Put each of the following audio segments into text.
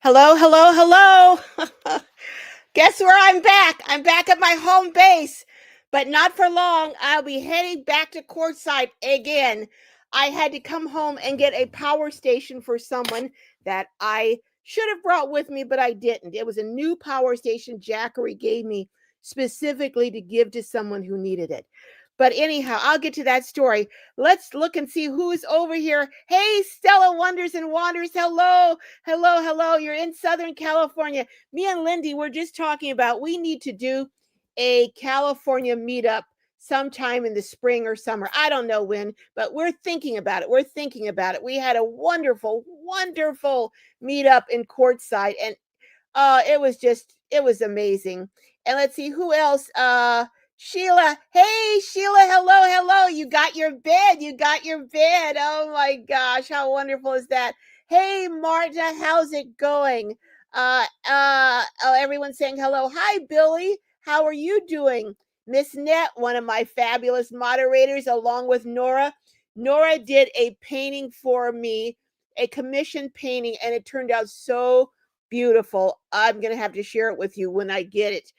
Hello, hello, hello. Guess where I'm back? I'm back at my home base, but not for long. I'll be heading back to Quartzsite again. I had to come home and get a power station for someone that I should have brought with me, but I didn't. It was a new power station Jackery gave me specifically to give to someone who needed it. But anyhow, I'll get to that story. Let's look and see who's over here. Hey, Stella Wonders and Wanders. Hello, hello, hello. You're in Southern California. Me and Lindy were just talking about we need to do a California meetup sometime in the spring or summer. I don't know when, but we're thinking about it. We're thinking about it. We had a wonderful, wonderful meetup in Quartzsite, and it was amazing. And let's see who else. Sheila. Hey, Sheila. Hello, hello. You got your bed. You got your bed. Oh my gosh, how wonderful is that? Hey, Marta, how's it going? Oh, everyone's saying hello. Hi, Billy. How are you doing? Miss Net, one of my fabulous moderators, along with Nora. Nora did a painting for me, a commission painting, and it turned out so beautiful. I'm gonna have to share it with you when I get it.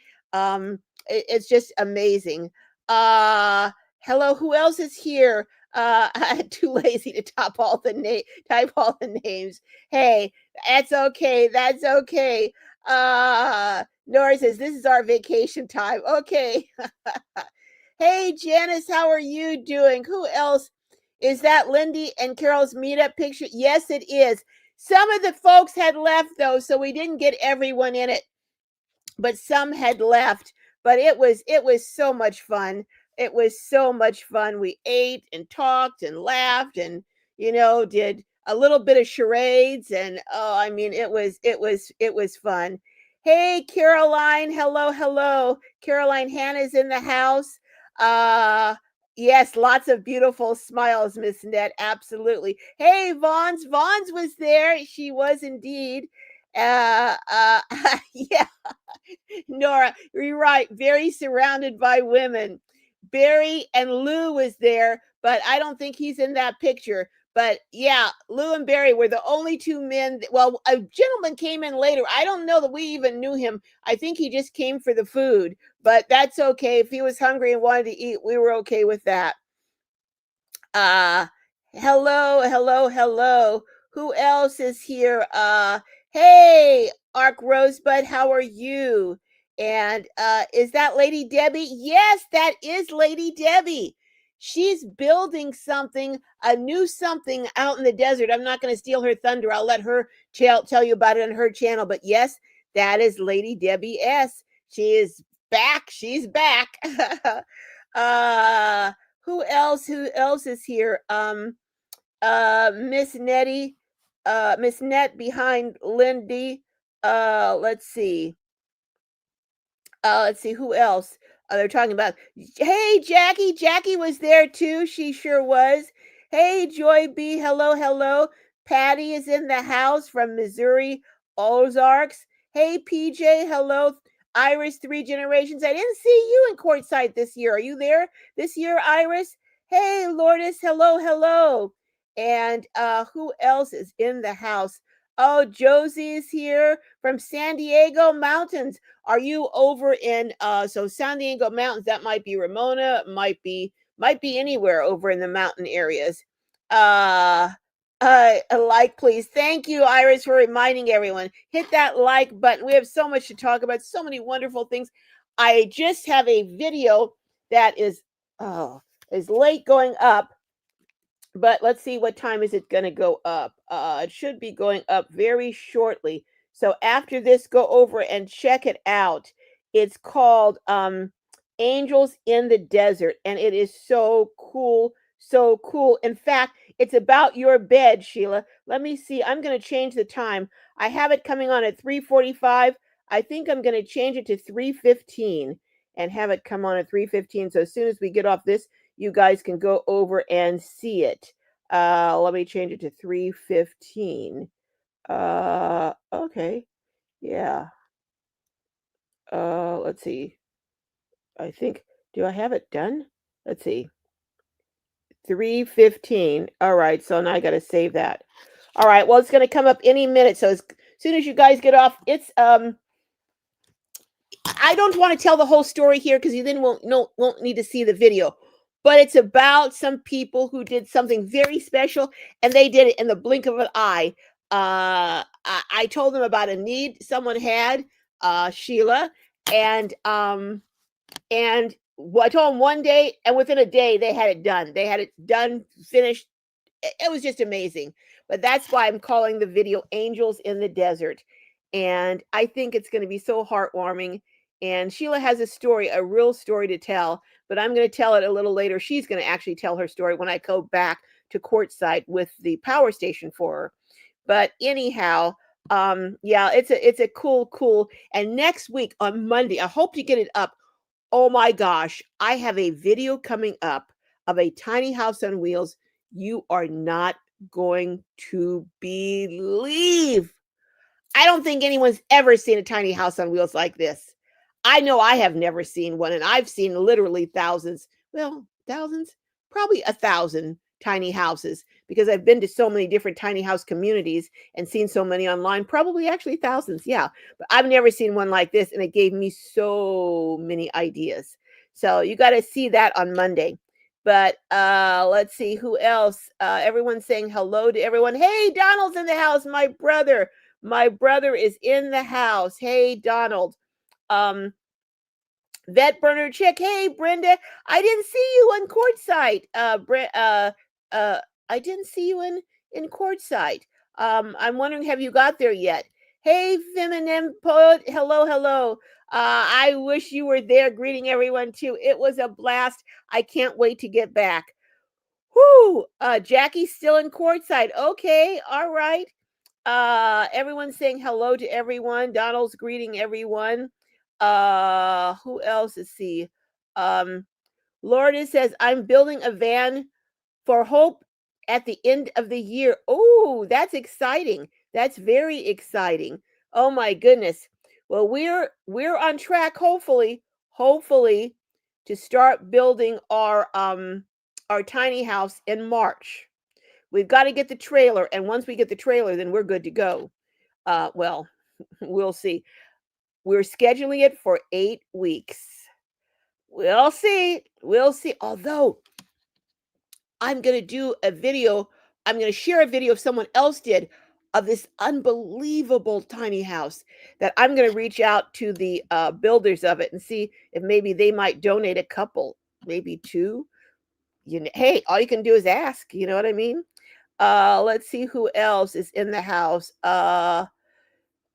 It's just amazing. Hello, who else is here? I'm too lazy to type all the names. Hey, that's okay. That's okay. Nora says this is our vacation time. Okay. Hey, Janice, how are you doing? Who else? Is that Lindy and Carol's meetup picture? Yes, it is. Some of the folks had left though, so we didn't get everyone in it, but some had left. But it was so much fun. It was so much fun. We ate and talked and laughed and did a little bit of charades, and oh, I mean it was fun. Hey, Caroline, hello, hello. Caroline Hannah's in the house. Yes, lots of beautiful smiles, Miss Net. Absolutely. Hey, Vaughn's was there. She was indeed. Yeah, Nora, you're right. Very surrounded by women. Barry and Lou was there, but I don't think he's in that picture. But yeah, Lou and Barry were the only two men. Well, a gentleman came in later. I don't know that we even knew him. I think he just came for the food, but that's okay. If he was hungry and wanted to eat, we were okay with that. Uh, hello, hello, hello. Who else is here? Hey, Ark Rosebud, how are you? And is that Lady Debbie? Yes, that is Lady Debbie. She's building something, a new something out in the desert. I'm not going to steal her thunder. I'll let her tell you about it on her channel. But yes, that is Lady Debbie S. She is back. She's back. uh who else is here? Miss Nettie, Miss Net behind Lindy. Let's see. Let's see who else. They're talking about. Hey, Jackie. Jackie was there too. She sure was. Hey, Joy B. Hello, hello. Patty is in the house from Missouri Ozarks. Hey, PJ. Hello. Iris, 3 generations. I didn't see you in Quartzsite this year. Are you there this year, Iris? Hey, Lourdes. Hello, hello. And who else is in the house? Oh, Josie is here from San Diego Mountains. Are you over in so San Diego Mountains? That might be Ramona, might be anywhere over in the mountain areas. Uh a like, please. Thank you, Iris, for reminding everyone. Hit that like button. We have so much to talk about, so many wonderful things. I just have a video that is late going up, but let's see, what time is it going to go up. It should be going up very shortly. So after this, go over and check it out. It's called Angels in the Desert, and it is so cool, so cool. In fact, it's about your bed, Sheila. Let me see. I'm going to change the time. I have it coming on at 3:45. I think I'm going to change it to 3:15 and have it come on at 3:15. So as soon as we get off this, you guys can go over and see it. Let me change it to 3:15. Okay. Yeah. Let's see. I think, do I have it done? Let's see. 3:15. All right, so now I got to save that. All right, well, it's going to come up any minute, so soon as you guys get off, it's I don't want to tell the whole story here because you then won't need to see the video. But it's about some people who did something very special, and they did it in the blink of an eye. I told them about a need someone had, Sheila, and I told them one day, and within a day they had it done. They had it done, finished. It was just amazing. But that's why I'm calling the video "Angels in the Desert," and I think it's going to be so heartwarming. And Sheila has a story, a real story to tell, but I'm going to tell it a little later. She's going to actually tell her story when I go back to Quartzsite with the power station for her. But anyhow, yeah, it's a cool. And next week on Monday, I hope to get it up. Oh my gosh, I have a video coming up of a tiny house on wheels. You are not going to believe. I don't think anyone's ever seen a tiny house on wheels like this. I know I have never seen one, and I've seen literally thousands. Well, thousands? Probably 1,000 tiny houses because I've been to so many different tiny house communities and seen so many online. Probably actually thousands, yeah. But I've never seen one like this, and it gave me so many ideas. So you got to see that on Monday. But let's see who else. Everyone's saying hello to everyone. Hey, Donald's in the house, my brother. My brother is in the house. Hey, Donald. Vet Burner Chick. Hey, Brenda. I didn't see you on Quartzsite. I didn't see you in Quartzsite. I'm wondering, have you got there yet? Hey, Feminine Poet. Hello. I wish you were there greeting everyone too. It was a blast. I can't wait to get back. Whoo! Jackie's still in Quartzsite. Okay, all right. Everyone's saying hello to everyone. Donald's greeting everyone. Who else is see? Lourdes says, I'm building a van for Hope at the end of the year. Oh, that's exciting. That's very exciting. Oh my goodness. Well, we're on track, hopefully, to start building our tiny house in March. We've got to get the trailer, and once we get the trailer, then we're good to go. Well, we'll see. We're scheduling it for 8 weeks. We'll see. Although I'm going to do a video, I'm going to share a video someone else did of this unbelievable tiny house that I'm going to reach out to the builders of it and see if maybe they might donate a couple, maybe two. Hey, all you can do is ask. You know what I mean? Let's see who else is in the house. Oh,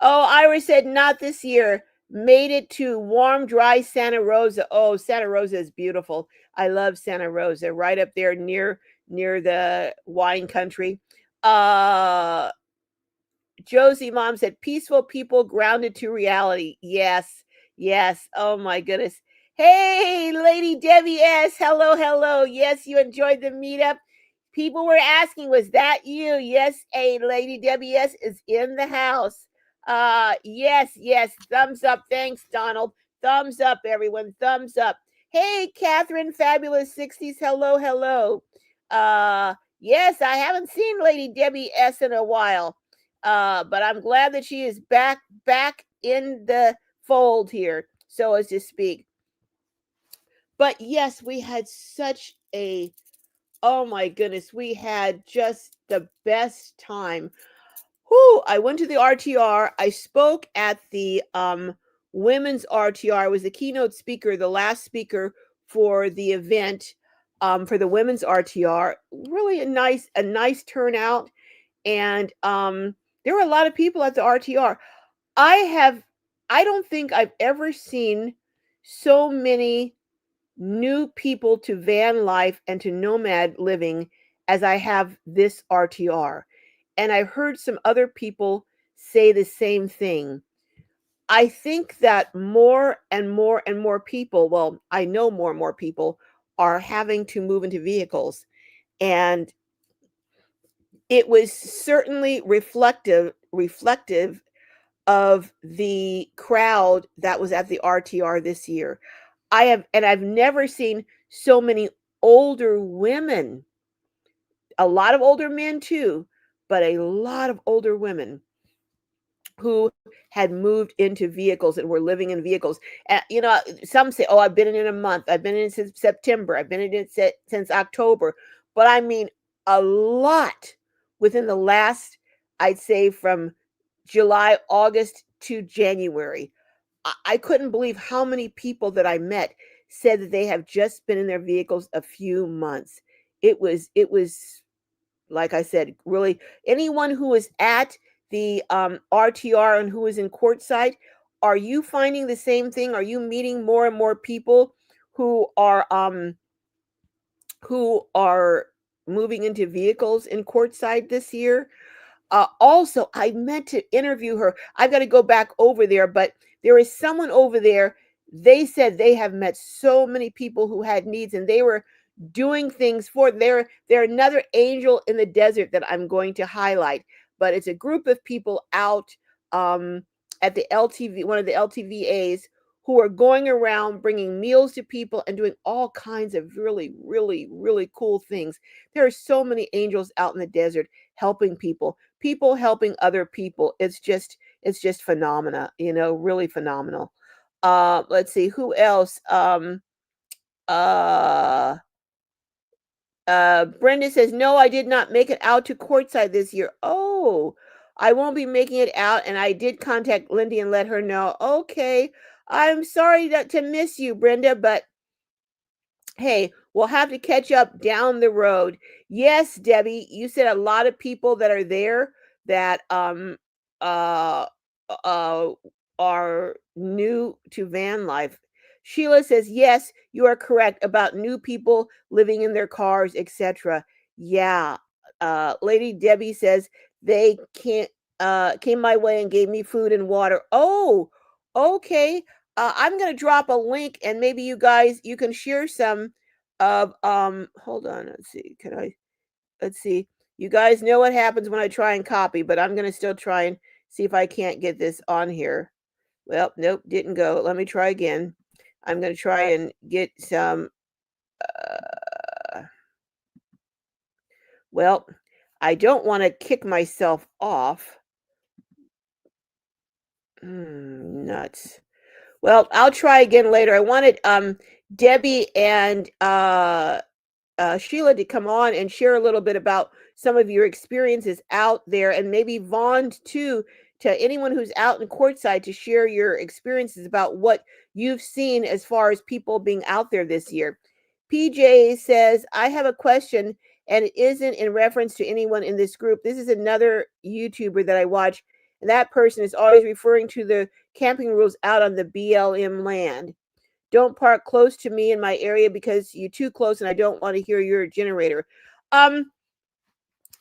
Iris said not this year. Made it to warm, dry Santa Rosa. Oh, Santa Rosa is beautiful. I love Santa Rosa, right up there near the wine country. Josie Mom said, peaceful people grounded to reality. Yes. Oh my goodness. Hey, Lady Debbie S. Hello. Yes, you enjoyed the meetup. People were asking, was that you? Yes, Lady Debbie S. is in the house. Yes. Thumbs up. Thanks, Donald. Thumbs up, everyone. Thumbs up. Hey, Catherine, Fabulous 60s. Hello. Yes, I haven't seen Lady Debbie S. in a while. But I'm glad that she is back in the fold here, so as to speak. But yes, we had such a, oh my goodness, we had just the best time. I went to the RTR. I spoke at the women's RTR. I was the keynote speaker, the last speaker for the event for the women's RTR. Really a nice turnout. And there were a lot of people at the RTR. I don't think I've ever seen so many new people to van life and to nomad living as I have this RTR. And I've heard some other people say the same thing. I think that more and more people, well, I know more and more people are having to move into vehicles. And it was certainly reflective of the crowd that was at the RTR this year. I've never seen so many older women, a lot of older men too, but a lot of older women. who had moved into vehicles and were living in vehicles. Some say, "Oh, I've been in it a month. I've been in it since September. I've been in it since October." But I mean, a lot within the last, I'd say, from July, August to January. I couldn't believe how many people that I met said that they have just been in their vehicles a few months. It was like I said, really anyone who is at the RTR and who is in Quartzsite, are you finding the same thing? Are you meeting more and more people who are moving into vehicles in Quartzsite this year? Also, I meant to interview her. I've got to go back over there, but there is someone over there. They said they have met so many people who had needs, and they were doing things for they're another angel in the desert that I'm going to highlight. But it's a group of people out um, at the LTV, one of the LTVAs, who are going around bringing meals to people and doing all kinds of really, really, really cool things. There are so many angels out in the desert helping people helping other people. It's just phenomena, really phenomenal. Let's see who else. Uh Brenda says, "No, I did not make it out to Courtside this year." Oh, I won't be making it out, and I did contact Lindy and let her know. Okay, I'm sorry to miss you, Brenda, but hey, we'll have to catch up down the road. Yes, Debbie, you said a lot of people that are there that uh uh are new to van life. Sheila says, "Yes, you are correct about new people living in their cars, etc." Yeah. Lady Debbie says they can't came my way and gave me food and water. Oh, okay. I'm gonna drop a link, and maybe you can share some of hold on, let's see. You guys know what happens when I try and copy, but I'm gonna still try and see if I can't get this on here. Well, nope, didn't go. Let me try again. I'm gonna try and get some well, I don't want to kick myself off. Nuts. Well, I'll try again later. I wanted Debbie and Sheila to come on and share a little bit about some of your experiences out there, and maybe Vaughn too, to anyone who's out in Courtside, to share your experiences about what you've seen as far as people being out there this year. PJ says, "I have a question, and it isn't in reference to anyone in this group. This is another YouTuber that I watch, and that person is always referring to the camping rules out on the BLM land. Don't park close to me in my area because you're too close and I don't want to hear your generator." Um,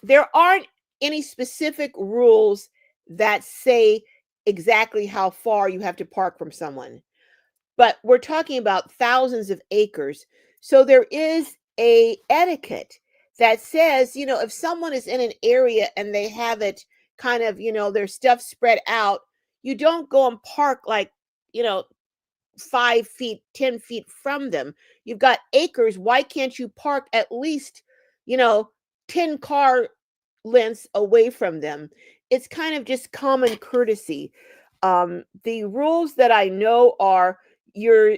there aren't any specific rules that say exactly how far you have to park from someone, but we're talking about thousands of acres. So there is a etiquette that says, if someone is in an area and they have it kind of, their stuff spread out, you don't go and park like, you know, 5 feet, 10 feet from them. You've got acres. Why can't you park at least, you know, 10 car lengths away from them? It's kind of just common courtesy. The rules that I know are you're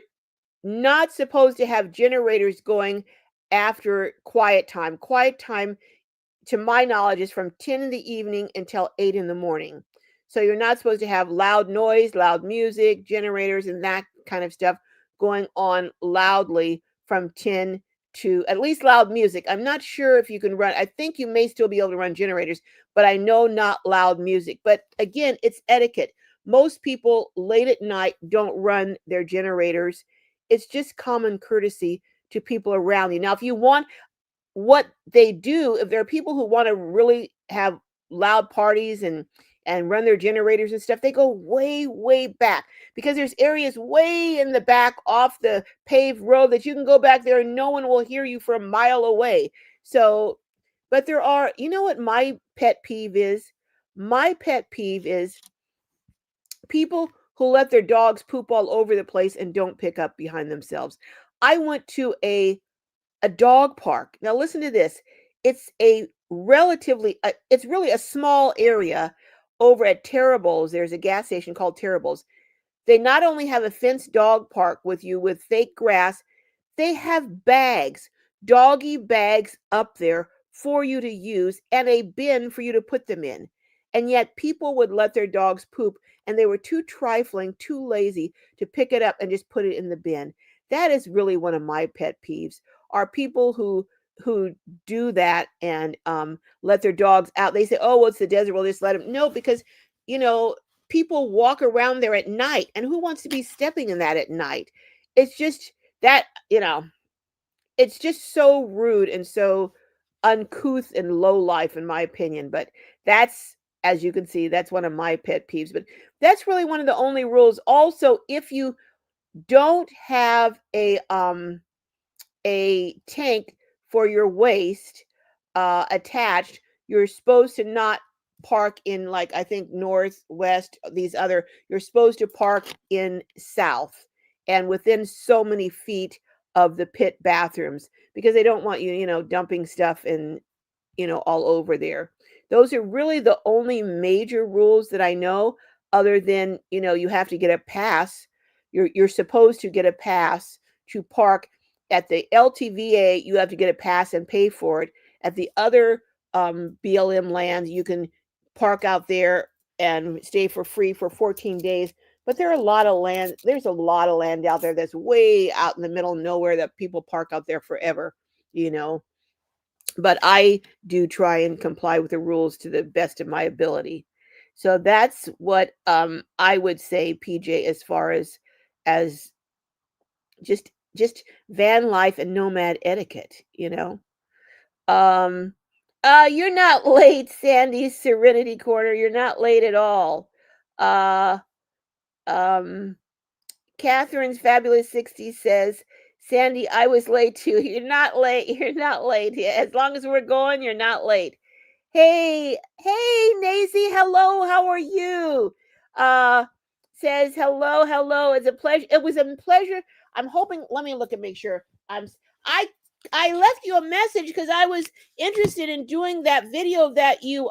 not supposed to have generators going after quiet time. Quiet time, to my knowledge, is from 10 in the evening until 8 in the morning. So you're not supposed to have loud noise, loud music, generators, and that kind of stuff going on loudly from 10 to at least loud music. I'm not sure if you can run, I think you may still be able to run generators, but I know not loud music. But again, it's etiquette. Most people late at night don't run their generators. It's just common courtesy to people around you. Now, if you want, what they do, if there are people who want to really have loud parties and run their generators and stuff, they go way back, because there's areas way in the back off the paved road that you can go back there and no one will hear you for a mile away. So, but there are, you know what my pet peeve is? My pet peeve is people who let their dogs poop all over the place and don't pick up behind themselves. I went to a dog park. Now listen to this. It's a relatively it's really a small area over at Terrible's, there's a gas station called Terrible's. They not only have a fenced dog park with you with fake grass, they have bags, doggy bags up there for you to use and a bin for you to put them in. And yet people would let their dogs poop and they were too trifling, too lazy to pick it up and just put it in the bin. That is really one of my pet peeves. Are people who do that and let their dogs out. They say, "Oh, well, it's the desert. We'll just let them." No, because you know people walk around there at night, and who wants to be stepping in that at night? It's just that it's just so rude and so uncouth and low life, in my opinion. But that's, as you can see, that's one of my pet peeves. But that's really one of the only rules. Also, if you don't have a tank for your waste attached, you're supposed to not park in, like, I think north, west, these other, you're supposed to park in south and within so many feet of the pit bathrooms because they don't want you dumping stuff in all over there. Those are really the only major rules that I know, other than, you have to get a pass. You're supposed to get a pass to park at the LTVA. You have to get a pass and pay for it. At the other BLM lands, you can park out there and stay for free for 14 days. But there are a lot of land. There's a lot of land out there that's way out in the middle of nowhere that people park out there forever, you know but I do try and comply with the rules to the best of my ability. So that's what I would say, PJ, as far as just van life and nomad etiquette. Um you're not late, Sandy's Serenity Corner. You're not late at all. Uh um Catherine's Fabulous 60 says, Sandy, I was late too. You're not late. You're not late. As long as we're going, you're not late. Hey, Nacy, hello, how are you? Uh Says hello. It's a pleasure. It was a pleasure. I'm hoping, let me look and make sure. I I left you a message because I was interested in doing that video that you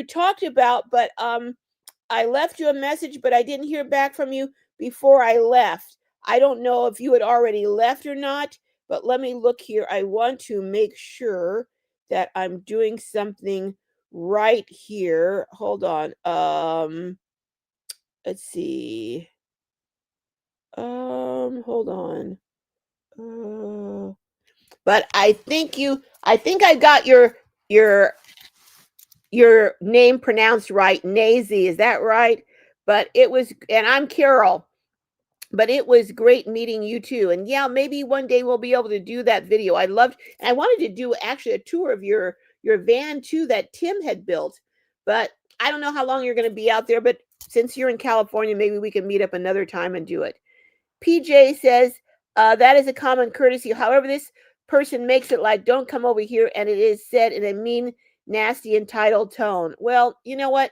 talked about, but I left you a message, but I didn't hear back from you before I left. I don't know if you had already left or not, but let me look here. I want to make sure that I'm doing something right here. Hold on. Let's see. Hold on. But I think I got your your name pronounced right. Nazy, is that right? But it was, and I'm Carol. But it was great meeting you too. And yeah, maybe one day we'll be able to do that video. I wanted to do actually a tour of your van too that Tim had built. But I don't know how long you're going to be out there, but since you're in California, maybe we can meet up another time and do it. PJ says, that is a common courtesy. However, this person makes it like, don't come over here, and it is said in a mean, nasty, entitled tone. Well, you know what?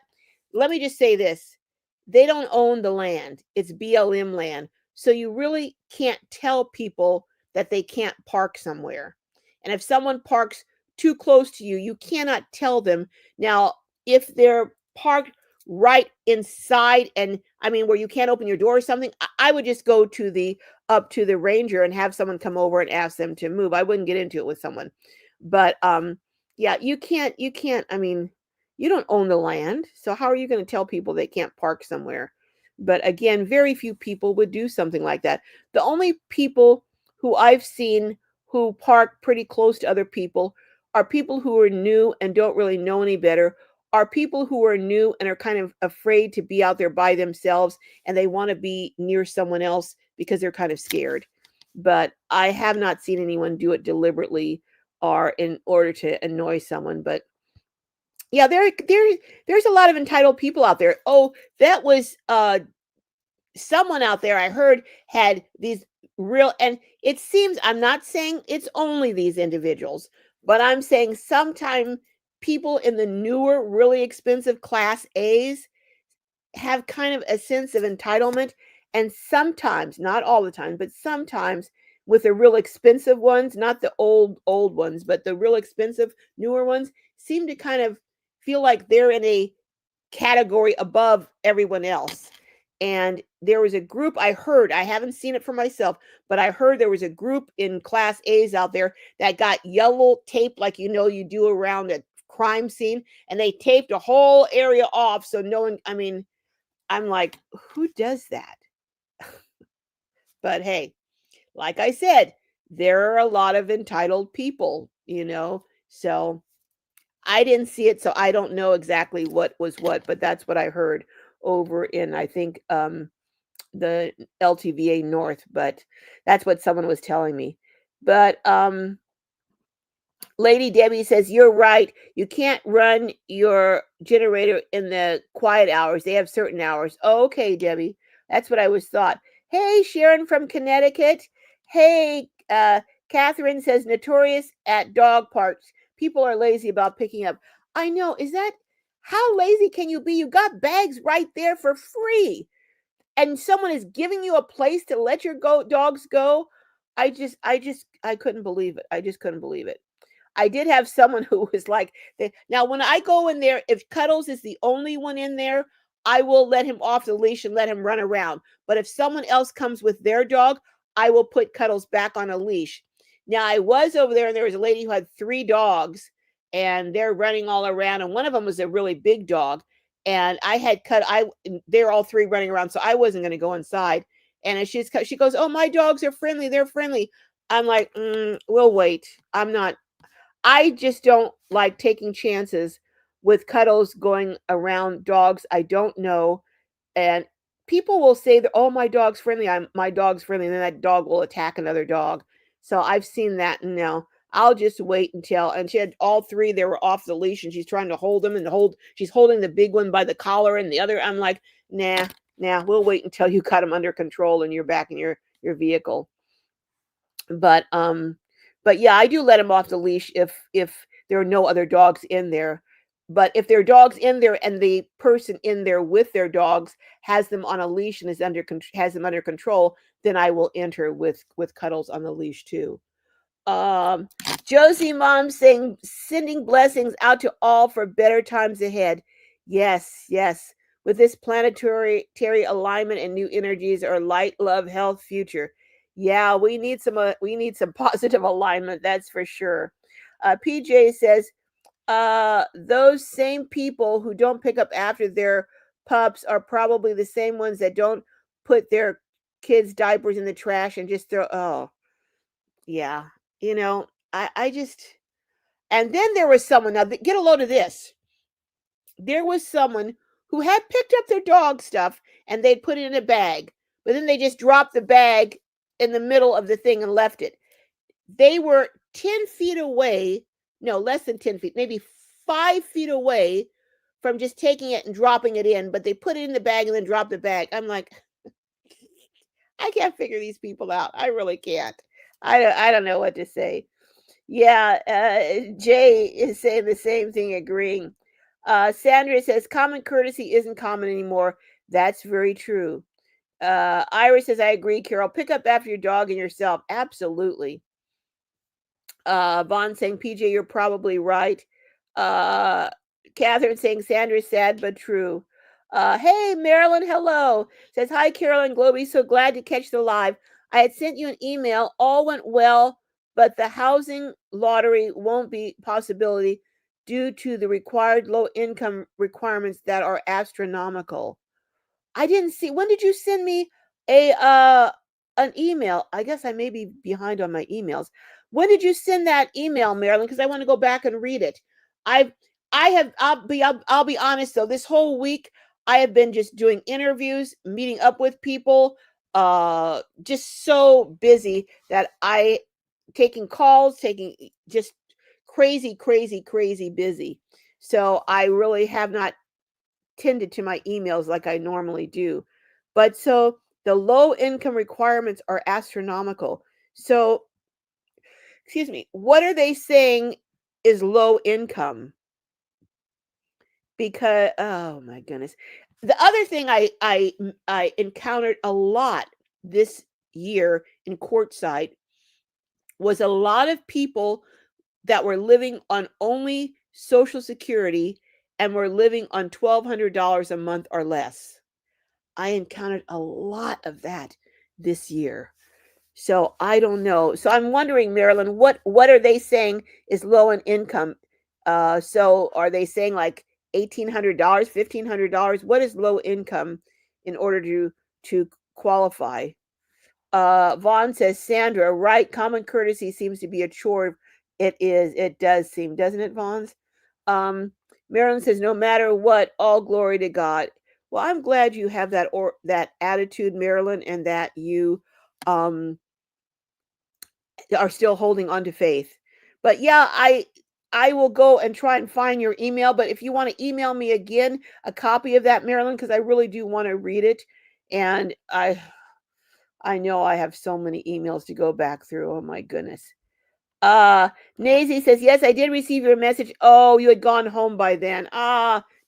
Let me just say this. They don't own the land. It's BLM land. So you really can't tell people that they can't park somewhere. And if someone parks too close to you, you cannot tell them. Now, if they're parked right inside, and I mean where you can't open your door or something, I would just go to the up to the ranger and have someone come over and ask them to move. I wouldn't get into it with someone. But yeah, you can't, I mean, you don't own the land. So how are you going to tell people they can't park somewhere? But again, very few people would do something like that. The only people who I've seen who park pretty close to other people are people who are new and don't really know any better, are people who are new and are kind of afraid to be out there by themselves and they want to be near someone else because they're kind of scared. But I have not seen anyone do it deliberately or in order to annoy someone. But yeah, there's a lot of entitled people out there. Oh, that was someone out there I heard had these real, and it seems, I'm not saying it's only these individuals, but I'm saying sometimes people in the newer, really expensive class A's have kind of a sense of entitlement. And sometimes, not all the time, but sometimes with the real expensive ones, not the old ones, but the real expensive newer ones seem to kind of feel like they're in category above everyone else. And there was a group I haven't seen it for myself, but I heard there was a group in class A's out there that got yellow tape like you do around a crime scene, and they taped a whole area off so no one, I mean, I'm like, who does that? But hey, like I said, there are a lot of entitled people. So I didn't see it, so I don't know exactly what was what, but that's what I heard over in, I think, the LTVA North, but that's what someone was telling me. But Lady Debbie says, you're right. You can't run your generator in the quiet hours. They have certain hours. Oh, okay, Debbie. That's what I was thought. Hey, Sharon from Connecticut. Hey, Catherine says, notorious at dog parks. People are lazy about picking up. I know. How lazy can you be? You got bags right there for free. And someone is giving you a place to let your dogs go. I couldn't believe it. I just couldn't believe it. I did have someone who was like, now when I go in there, if Cuddles is the only one in there, I will let him off the leash and let him run around. But if someone else comes with their dog, I will put Cuddles back on a leash. Now I was over there and there was a lady who had 3 dogs and they're running all around. And one of them was a really big dog. And I had they're all 3 running around. So I wasn't going to go inside. And she goes, oh, my dogs are friendly. They're friendly. I'm like, we'll wait. I just don't like taking chances with Cuddles going around dogs I don't know. And people will say that, oh, my dog's friendly. My dog's friendly. And then that dog will attack another dog. So I've seen that. And now I'll just wait until, and she had all 3, they were off the leash and she's trying to hold them she's holding the big one by the collar and the other. I'm like, nah, we'll wait until you got them under control and you're back in your vehicle. But yeah, I do let them off the leash if there are no other dogs in there. But if there are dogs in there and the person in there with their dogs has them on a leash and has them under control, then I will enter with Cuddles on the leash too. Josie Mom saying, sending blessings out to all for better times ahead. Yes. With this planetary alignment and new energies, our light, love, health, future. Yeah, we need some positive alignment, that's for sure. PJ says, those same people who don't pick up after their pups are probably the same ones that don't put their kids' diapers in the trash and just throw. Oh, yeah. I just. And then there was someone. Now, get a load of this. There was someone who had picked up their dog stuff and they'd put it in a bag, but then they just dropped the bag in the middle of the thing and left it. They were 10 feet away, no, less than 10 feet, maybe 5 feet away from just taking it and dropping it in, but they put it in the bag and then dropped the bag. I'm like, I can't figure these people out. I really can't. I don't know what to say. Yeah, Jay is saying the same thing, agreeing. Sandra says, common courtesy isn't common anymore. That's very true. Iris says, I agree, Carol. Pick up after your dog and yourself. Absolutely. Vaughn saying, PJ, you're probably right. Catherine saying, Sandra's sad but true. Hey, Marilyn, hello. Says, hi, Carolyn Globy. So glad to catch the live. I had sent you an email. All went well, but the housing lottery won't be possibility due to the required low income requirements that are astronomical. I didn't see. When did you send me an email? I guess I may be behind on my emails. When did you send that email, Marilyn? Because I want to go back and read it. I'll be honest though. This whole week I have been just doing interviews, meeting up with people. Just so busy that taking calls, taking just crazy busy. So I really have not tended to my emails like I normally do. But so the low income requirements are astronomical. So, excuse me, what are they saying is low income? Because, oh my goodness. The other thing I encountered a lot this year in Quartzsite was a lot of people that were living on only Social Security and were living on $1,200 a month or less. I encountered a lot of that this year. So I don't know. So I'm wondering, Marilyn, what are they saying is low in income? So are they saying like $1,800, $1,500? What is low income in order to qualify? Vaughn says, Sandra, right? Common courtesy seems to be a chore. It is. It does seem, doesn't it, Vaughn's? Um, Marilyn says, no matter what, all glory to God. Well, I'm glad you have that attitude, Marilyn, and that you are still holding on to faith. But yeah, I will go and try and find your email. But if you want to email me again a copy of that, Marilyn, because I really do want to read it, and I know I have so many emails to go back through. Oh my goodness. Nazy says, yes, I did receive your message. Oh, you had gone home by then.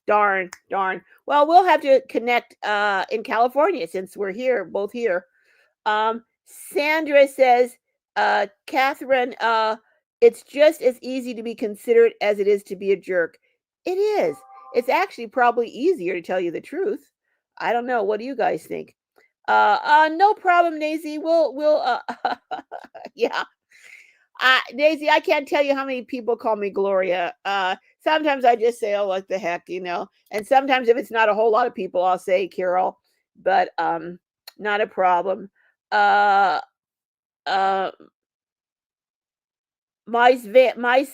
Darn. Well, we'll have to connect in California since we're here, both here. Sandra says, Catherine, it's just as easy to be considerate as it is to be a jerk. It is. It's actually probably easier to tell you the truth. I don't know. What do you guys think? No problem, Nazy. We'll yeah. Daisy, I can't tell you how many people call me Gloria. Sometimes I just say, oh, what the heck, and sometimes if it's not a whole lot of people, I'll say Carol, but not a problem. Uh, uh, my Van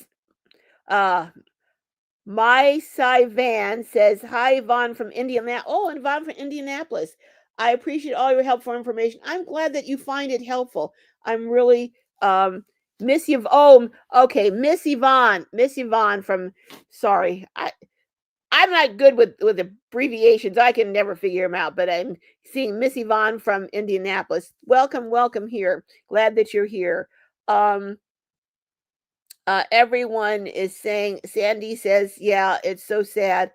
says, hi, Yvonne from Indianapolis. Oh, and Yvonne from Indianapolis. I appreciate all your helpful information. I'm glad that you find it helpful. I'm really Miss Yvonne. Oh, okay, Miss Yvonne from. Sorry, I'm not good with abbreviations. I can never figure them out. But I'm seeing Miss Yvonne from Indianapolis. Welcome here. Glad that you're here. Everyone is saying. Sandy says, yeah, it's so sad.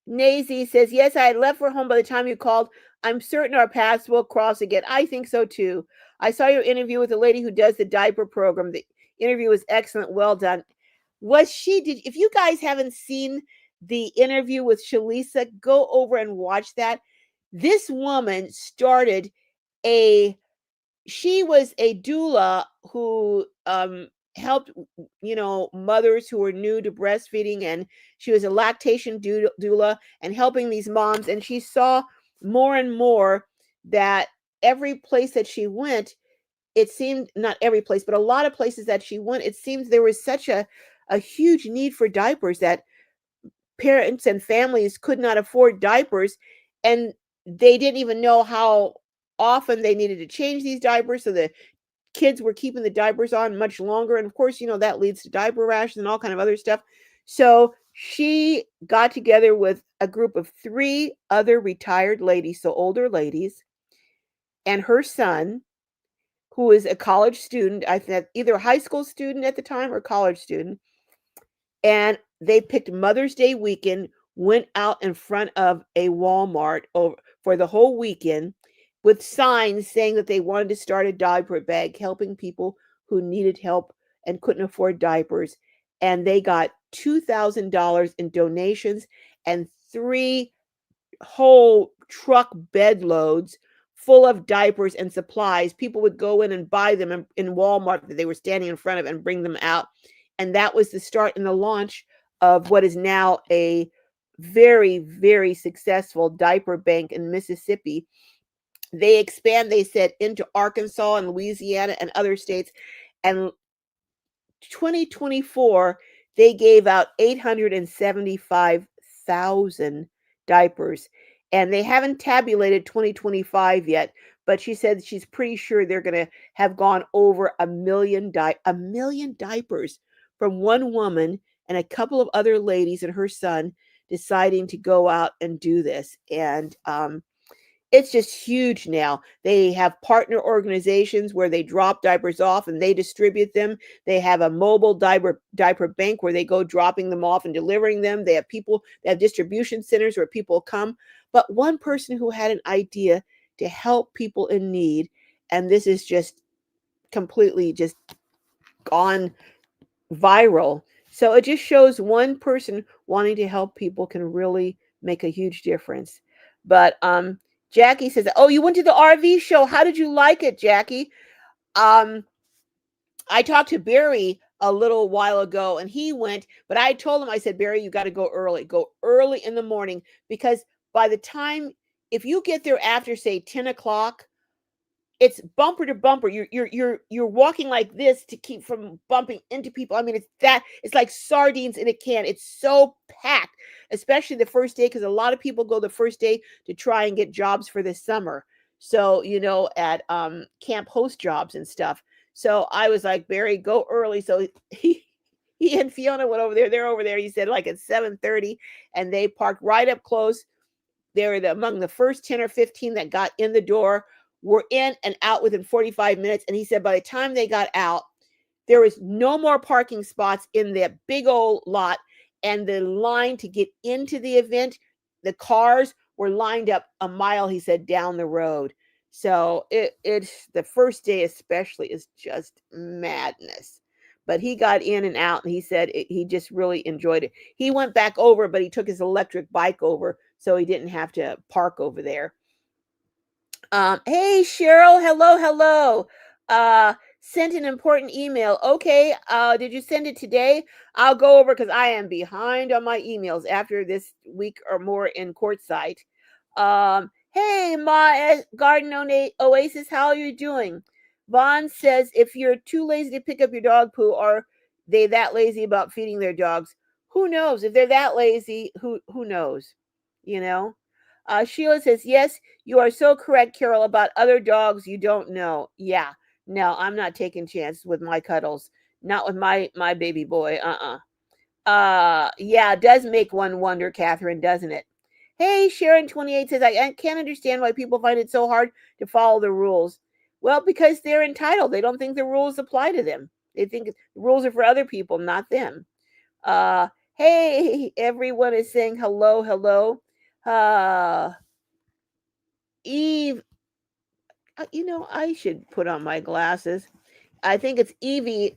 Nazy says, yes, I had left for home by the time you called. I'm certain our paths will cross again. I think so too. I saw your interview with the lady who does the diaper program. The interview was excellent. Well done. If you guys haven't seen the interview with Shalisa, go over and watch that. This woman she was a doula who helped mothers who were new to breastfeeding, and she was a lactation doula and helping these moms, and she saw more and more that every place that she went, it seemed, not every place, but a lot of places that she went, it seems there was such a huge need for diapers that parents and families could not afford diapers, and they didn't even know how often they needed to change these diapers, so the kids were keeping the diapers on much longer, and of course that leads to diaper rashes and all kind of other stuff. So she got together with a group of 3 other retired ladies, so older ladies, and her son, who is a college student, I think either a high school student at the time or college student, and they picked Mother's Day weekend, went out in front of a Walmart for the whole weekend with signs saying that they wanted to start a diaper bank, helping people who needed help and couldn't afford diapers. And they got $2,000 in donations and 3 whole truck bed loads full of diapers and supplies. People would go in and buy them in Walmart that they were standing in front of and bring them out. And that was the start and the launch of what is now a very, very successful diaper bank in Mississippi. They said, into Arkansas and Louisiana and other states. And 2024, they gave out 875,000 diapers. And they haven't tabulated 2025 yet, but she said she's pretty sure they're going to have gone over a million diapers from one woman and a couple of other ladies and her son deciding to go out and do this. And it's just huge now. They have partner organizations where they drop diapers off and they distribute them. They have a mobile diaper bank where they go dropping them off and delivering them. They have distribution centers where people come. But one person who had an idea to help people in need, and this is just completely just gone viral. So it just shows one person wanting to help people can really make a huge difference. But Jackie says, "Oh, you went to the RV show. How did you like it, Jackie?" Um, I talked to Barry a little while ago and he went, but I told him, I said, Barry, you got to go early in the morning, because by the time, if you get there after say 10 o'clock, it's bumper to bumper. You're walking like this to keep from bumping into people. I mean, it's like sardines in a can. It's so packed, especially the first day, because a lot of people go the first day to try and get jobs for this summer. So, at camp host jobs and stuff. So I was like, Barry, go early. So he and Fiona went over there. They're over there. He said like at 7:30, and they parked right up close. They were among the first 10 or 15 that got in the door, were in and out within 45 minutes. And he said by the time they got out, there was no more parking spots in that big old lot. And the line to get into the event, the cars were lined up a mile, he said, down the road. So it's the first day especially is just madness. But he got in and out, and he said he just really enjoyed it. He went back over, but he took his electric bike over, so he didn't have to park over there. Hey Cheryl, hello. Sent an important email. Okay, did you send it today? I'll go over because I am behind on my emails after this week or more in Quartzsite. Hey, my Garden Oasis, how are you doing? Vaughn says if you're too lazy to pick up your dog poo, are they that lazy about feeding their dogs? Who knows? If they're that lazy, who knows? You know. Sheila says, yes, you are so correct, Carol, about other dogs you don't know. Yeah, no, I'm not taking chances with my cuddles. Not with my baby boy. Yeah, it does make one wonder, Catherine, doesn't it? Hey, Sharon28 says, I can't understand why people find it so hard to follow the rules. Well, because they're entitled. They don't think the rules apply to them. They think the rules are for other people, not them. Hey, everyone is saying hello. Eve, I should put on my glasses. I think it's Evie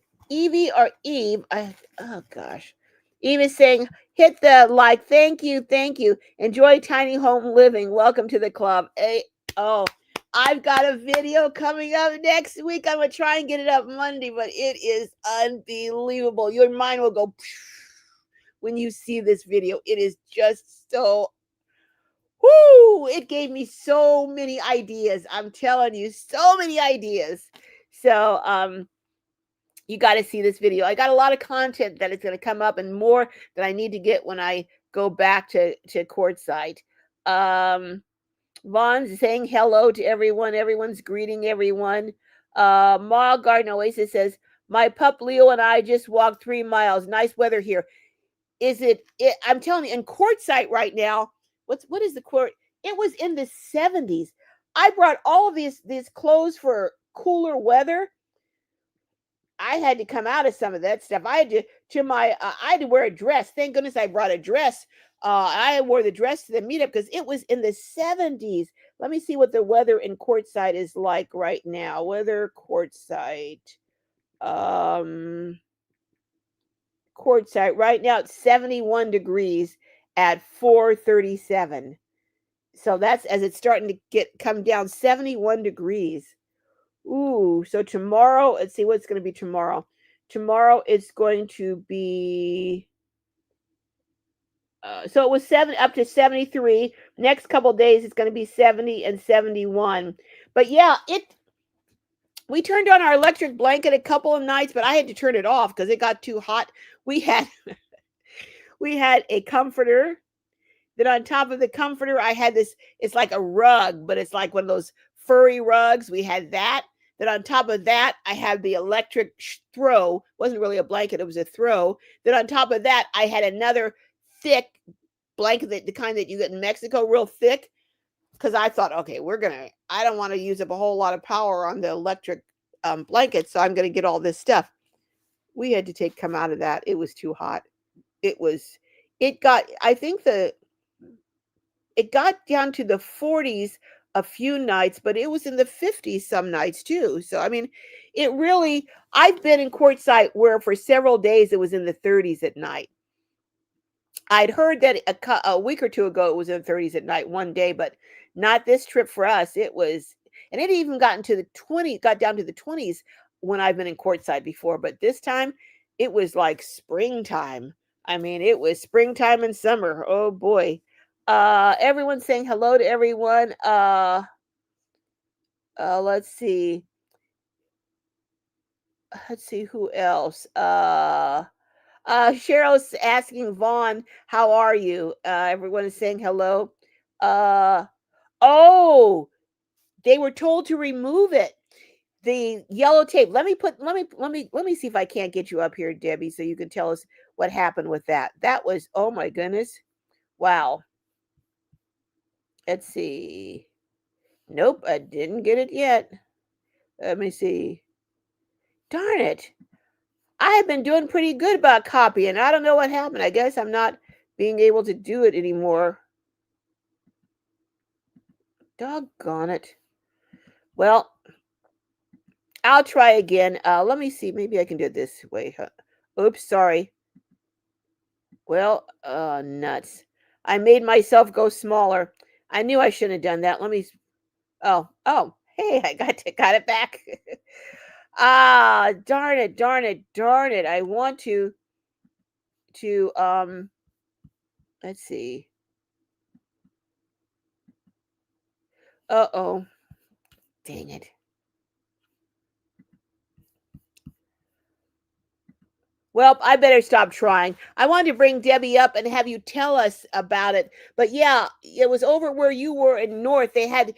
or Eve. Oh gosh. Eve is saying, hit the like. Thank you. Enjoy tiny home living. Welcome to the club. I've got a video coming up next week. I'm gonna try and get it up Monday, but it is unbelievable. Your mind will go when you see this video. It is just so it gave me so many ideas. I'm telling you, so many ideas. So you got to see this video. I got a lot of content that is going to come up and more that I need to get when I go back to Quartzsite. Vaughn's saying hello to everyone. Everyone's greeting everyone. Ma Garden Oasis says, my pup Leo and I just walked 3 miles. Nice weather here. I'm telling you, in Quartzsite right now, what is the quart? It was in the 70s. I brought all of these clothes for cooler weather. I had to come out of some of that stuff. I had to wear a dress. Thank goodness I brought a dress. I wore the dress to the meetup because it was in the 70s. Let me see what the weather in Quartzsite is like right now. Weather Quartzsite. Quartzsite right now it's 71 degrees at 4:37. So that's as it's starting to come down 71 degrees. Ooh, so tomorrow, let's see what's going to be tomorrow. Tomorrow it's going to be so it was up to 73. Next couple days it's going to be 70 and 71. But yeah, we turned on our electric blanket a couple of nights, but I had to turn it off because it got too hot. We had a comforter. Then on top of the comforter, I had this, it's like a rug, but it's like one of those furry rugs. We had that. Then on top of that, I had the electric throw. It wasn't really a blanket, it was a throw. Then on top of that, I had another thick blanket, the kind that you get in Mexico, real thick. Because I thought, okay, I don't want to use up a whole lot of power on the electric blanket, so I'm going to get all this stuff. We had to come out of that. It was too hot. It got down to the 40s a few nights, but it was in the 50s some nights too. So I mean, it really, I've been in Quartzsite where for several days it was in the 30s at night. I'd heard that a week or two ago it was in the 30s at night one day, but not this trip for us. It was, and it even got into the 20, got down to the 20s when I've been in Quartzsite before, but this time it was like springtime. I mean, it was springtime and summer. Oh boy. Everyone's saying hello to everyone. Let's see. Let's see who else. Cheryl's asking Vaughn, how are you? Everyone is saying hello. Uh, oh, they were told to remove it. The yellow tape. Let me see if I can't get you up here, Debbie, so you can tell us what happened with that. That was, oh my goodness. Wow. Let's see. Nope, I didn't get it yet. Let me see. Darn it. I have been doing pretty good about copying. I don't know what happened. I guess I'm not being able to do it anymore. Doggone it. Well, I'll try again. Let me see. Maybe I can do it this way. Oops, sorry. Well, nuts. I made myself go smaller. I knew I shouldn't have done that. Let me. Oh, hey, I got it back. Darn it. I want to let's see. Uh-oh. Dang it. Well, I better stop trying. I wanted to bring Debbie up and have you tell us about it. But yeah, it was over where you were in North. They had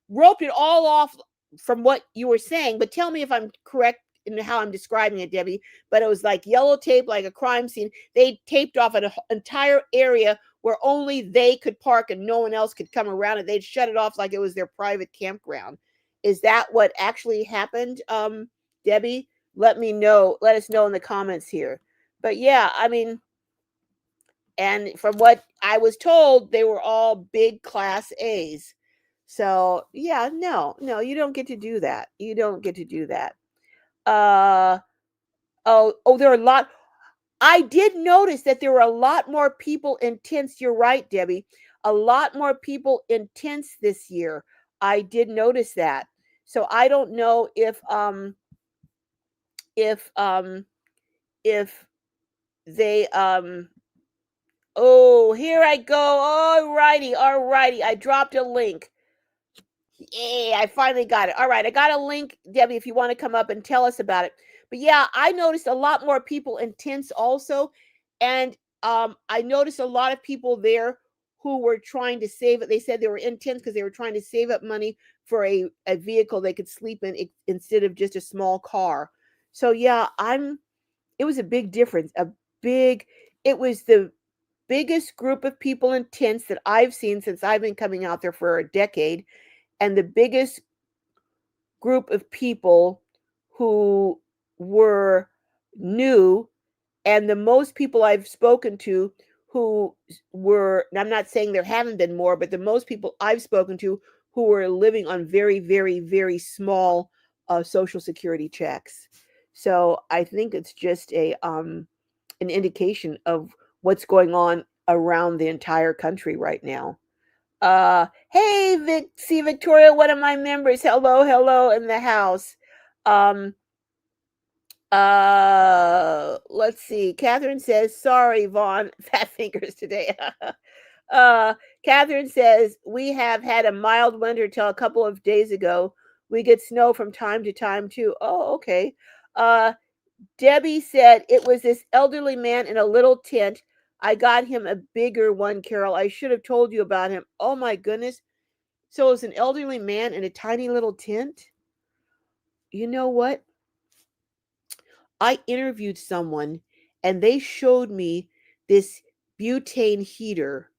roped it all off from what you were saying. But tell me if I'm correct in how I'm describing it, Debbie. But it was like yellow tape, like a crime scene. They taped off an entire area where only they could park and no one else could come around it. They'd shut it off like it was their private campground. Is that what actually happened, Debbie? Let us know in the comments here. But yeah, I mean, and from what I was told, they were all big class A's. So yeah, no, you don't get to do that. You don't get to do that. uh there are a lot. I did notice that there were a lot more people in tents. You're right, Debbie. A lot more people in tents this year. I did notice that. So I don't know if if they oh, here I go. All righty. I dropped a link. Yay, I finally got it. All right, I got a link, Debbie, if you want to come up and tell us about it. But yeah, I noticed a lot more people in tents also. And I noticed a lot of people there who were trying to save it. They said they were in tents because they were trying to save up money for a vehicle they could sleep in instead of just a small car. So yeah, it was a big difference. Big, it was the biggest group of people in tents that I've seen since I've been coming out there for a decade, and the biggest group of people who were new, and the most people I've spoken to who were, I'm not saying there haven't been more, but the most people I've spoken to who were living on very, very, very small social security checks. So I think it's just an indication of what's going on around the entire country right now. Hey, see Victoria, one of my members. Hello in the house. Um, let's see. Catherine says, sorry, Vaughn, fat fingers today. uh, Catherine says, we have had a mild winter till a couple of days ago. We get snow from time to time too. Oh, okay. Debbie said it was this elderly man in a little tent. I got him a bigger one, Carol. I should have told you about him. Oh my goodness. So it was an elderly man in a tiny little tent. You know what? I interviewed someone and they showed me this butane heater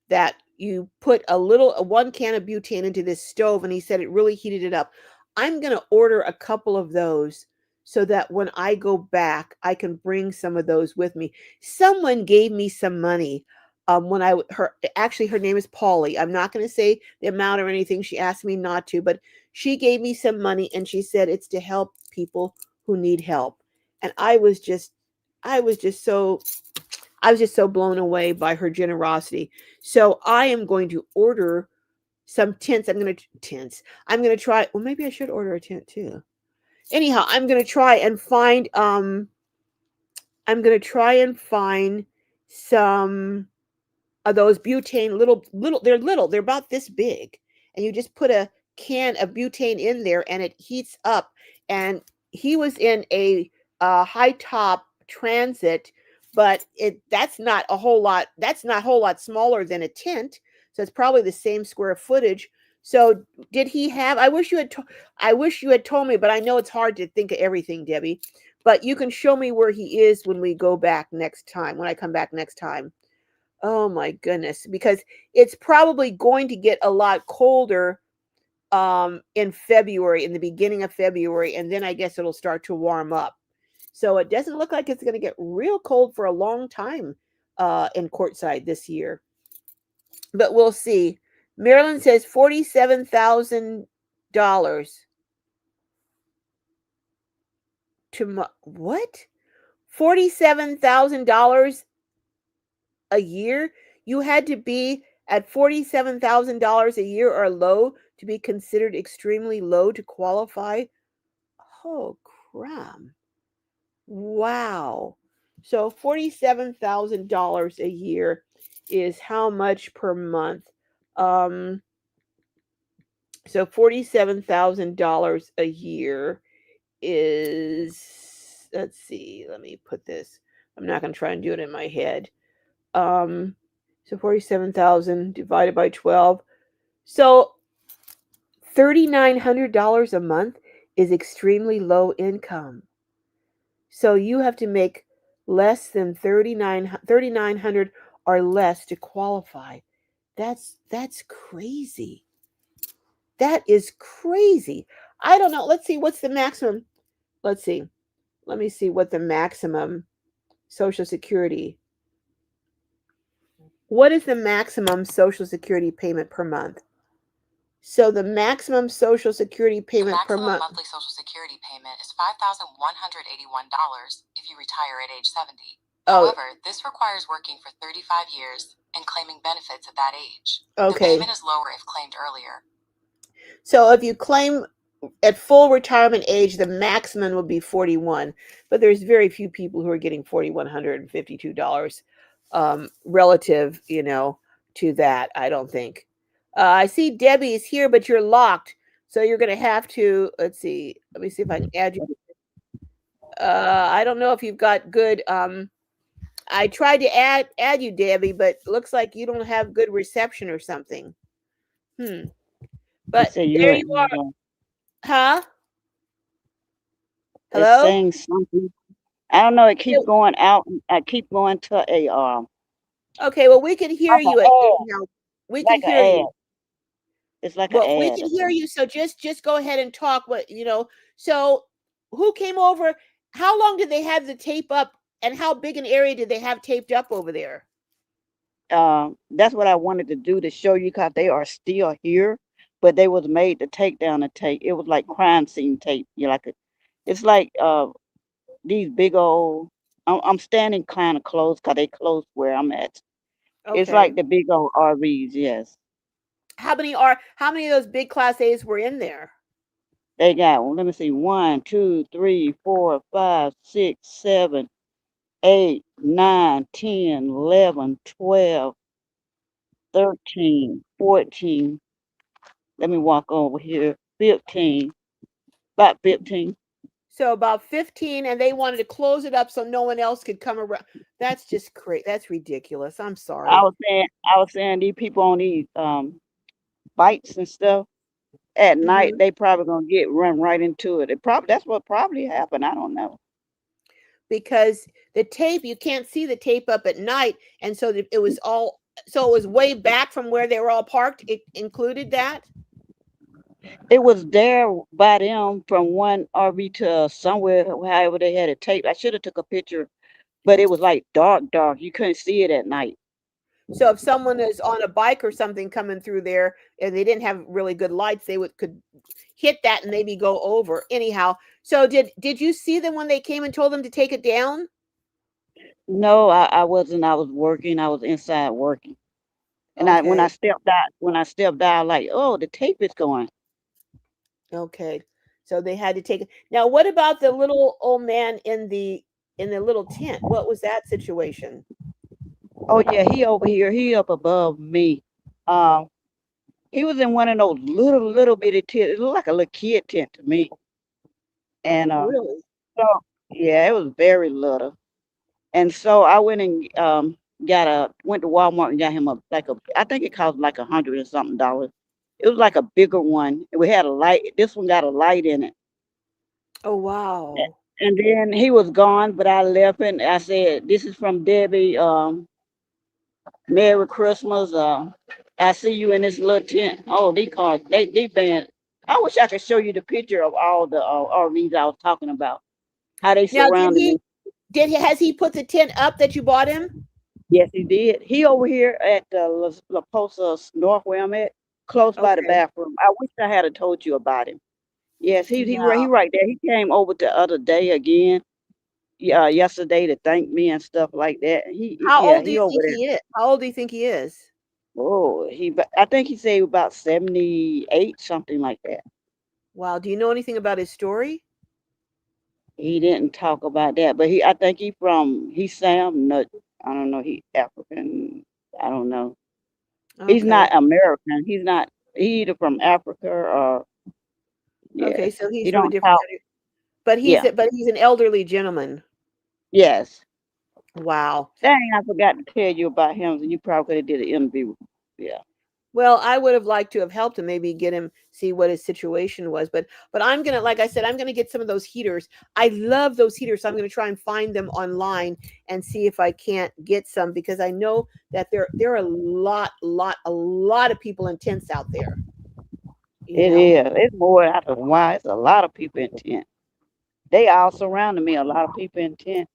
that you put one can of butane into this stove, and he said it really heated it up. I'm going to order a couple of those so that when I go back, I can bring some of those with me. Someone gave me some money. When I her actually her name is Polly. I'm not going to say the amount or anything. She asked me not to, but she gave me some money and she said it's to help people who need help. And I was just so blown away by her generosity. So I am going to order some tents. I'm going to try. Well, maybe I should order a tent too. Anyhow, I'm going to try and find some those butane they're about this big, and you just put a can of butane in there and it heats up. And he was in a high top transit, but it that's not a whole lot smaller than a tent, so it's probably the same square footage. So did he have I wish you had told me, but I know it's hard to think of everything, Debbie. But you can show me where he is when we go back next time, when I come back next time. Oh my goodness, because it's probably going to get a lot colder in February, in the beginning of February, and then I guess it'll start to warm up. So it doesn't look like it's going to get real cold for a long time in Quartzsite this year. But we'll see. Maryland says $47,000 to what? $47,000 a year? You had to be at $47,000 a year or low to be considered extremely low to qualify? Oh, crap. Wow. So $47,000 a year is how much per month? Um, so $47,000 a year is, let's see, let me put this. I'm not going to try and do it in my head. Um, so 47,000 divided by 12. So $3,900 a month is extremely low income. So you have to make less than 3,900 or less to qualify. That's crazy. That is crazy. I don't know. Let's see what's the maximum. Let's see. Let me see what the maximum Social Security. What is the maximum Social Security payment per month? So the maximum Social Security payment per month. The maximum monthly Social Security payment is $5,181 if you retire at age 70. However, this requires working for 35 years and claiming benefits at that age. Okay. The payment is lower if claimed earlier. So if you claim at full retirement age, the maximum would be 41, but there's very few people who are getting $4,152 relative, to that. I don't think. I see Debbie is here, but you're locked, so you're going to have to. Let's see. Let me see if I can add you. I don't know if you've got good. I tried to add you, Debbie, but looks like you don't have good reception or something. But there you are. Huh? Hello? It's saying something. I don't know. It keeps going out. I keep going to a Okay, well, we can hear you. We can hear you. It's like an ad. We can hear you. So just go ahead and talk. So who came over? How long did they have the tape up, and how big an area did they have taped up over there? That's what I wanted to do, to show you, because they are still here, but they was made to take down the tape. It was like crime scene tape. It's like these big old. I'm standing kind of close because they close where I'm at. Okay. It's like the big old RVs. Yes. How many of those big Class A's were in there? They got, let me see, 1, 2, 3, 4, 5, 6, 7, 8, 9, 10, 11, 12, 13, 14. Let me walk over here. 15. About 15. So about 15, and they wanted to close it up so no one else could come around. That's just crazy. That's ridiculous. I'm sorry. I was saying these people on these bikes and stuff at night, they probably gonna run right into it. That's what probably happened. I don't know. Because the tape, you can't see the tape up at night, and so it was way back from where they were all parked. It included that. It was there by them from one RV to somewhere, however they had it taped. I should have took a picture, but it was like dark. You couldn't see it at night. So if someone is on a bike or something coming through there and they didn't have really good lights, they would could hit that and maybe go over. Anyhow, so did you see them when they came and told them to take it down? No, I wasn't. I was working. I was inside working. And I Okay. when I stepped out, like, oh, the tape is going. Okay. So they had to take it. Now, what about the little old man in the little tent? What was that situation? Oh yeah, he over here. He up above me. Um, he was in one of those little bitty tents. It looked like a little kid tent to me. And Really? so yeah, it was very little. And so I went and went to Walmart and got him I think it cost like 100 and something dollars. It was like a bigger one. We had a light. This one got a light in it. Oh, wow. And then he was gone, but I left and I said, "This is from Debbie. Merry Christmas. I see you in this little tent. Oh, these cars, they been. I wish I could show you the picture of all the RVs I was talking about. How they Now, surrounded me. has he put the tent up that you bought him? Yes, he did. He over here at the La Posa North where I'm at, close by the Okay. bathroom. I wish I had told you about him. Yes, he Yeah. right there. He came over the other day again. Yeah, yesterday to thank me and stuff like that. How Yeah, old do he you over think there. he is? How old do you think he is? Oh, I think he said about 78, something like that. Wow. Do you know anything about his story? He didn't talk about that, but I think he's Sam Nut. I don't know. He African. I don't know. He's Okay. not American. He's not. He either from Africa or Okay. yes. So He he's from a don't different talk. country, Yeah. but he's an elderly gentleman. Yes. Wow. Dang, I forgot to tell you about him. So you probably could have did an interview. Yeah. Well, I would have liked to have helped him, maybe get him see what his situation was, but I'm gonna, like I said, I'm gonna get some of those heaters. I love those heaters, so I'm gonna try and find them online and see if I can't get some because I know that there are a lot of people in tents out there. You It know, is. It's more after a while. It's a lot of people in tent. They all surrounded me. A lot of people in tent.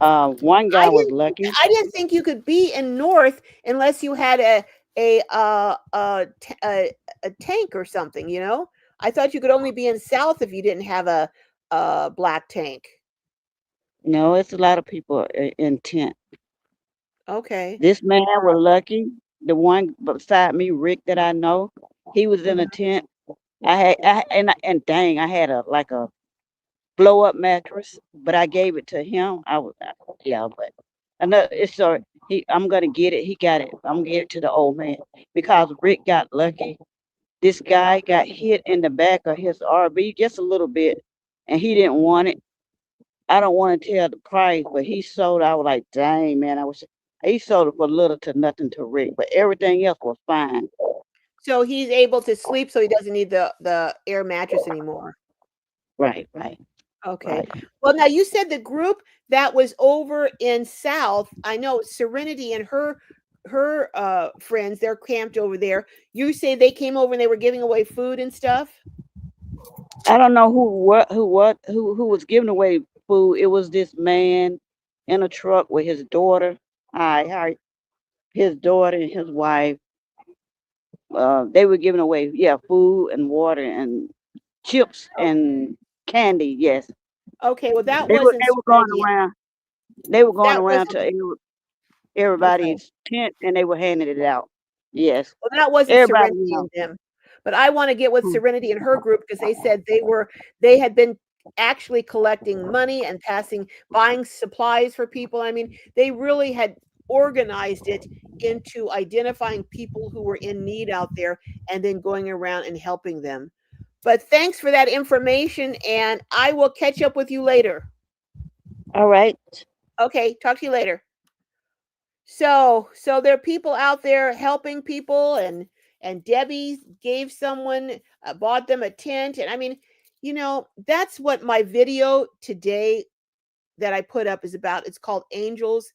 One I guy was didn't lucky. I didn't think you could be in North unless you had a tank or something. You know, I thought you could only be in South if you didn't have a black tank. No, it's a lot of people in tent. Okay. This man was lucky. The one beside me, Rick, that I know, he was in a Mhm. tent. And dang, I had a blow up mattress, but I gave it to him. Yeah, but another it's so I'm gonna get it. He got it. I'm gonna get it to the old man because Rick got lucky. This guy got hit in the back of his RV just a little bit, and he didn't want it. I don't want to tell the price, but he sold. I was like, dang man, I wish he sold it for little to nothing to Rick, but everything else was fine. So he's able to sleep, so he doesn't need the air mattress anymore. Right, right, Okay. right. Well, now you said the group that was over in South, I know Serenity and her friends, they're camped over there. You say they came over and they were giving away food and stuff? I don't know who was giving away food. It was this man in a truck with his daughter. Hi, his daughter and his wife. They were giving away, yeah, food and water and chips and candy. Yes, Okay, well that they were wasn't they were going Serenity. around. They were going That around wasn't to okay. everybody's tent and they were handing it out. Yes, Well, that wasn't everybody Serenity know. and them. But I want to get with Hmm. Serenity and her group because they said they had been actually collecting money and buying supplies for people. I mean, they really had organized it into identifying people who were in need out there and then going around and helping them. But thanks for that information and I will catch up with you later. All right. Okay, talk to you later. So there are people out there helping people, and Debbie gave someone bought them a tent, and I mean, you know, that's what my video today that I put up is about. It's called Angels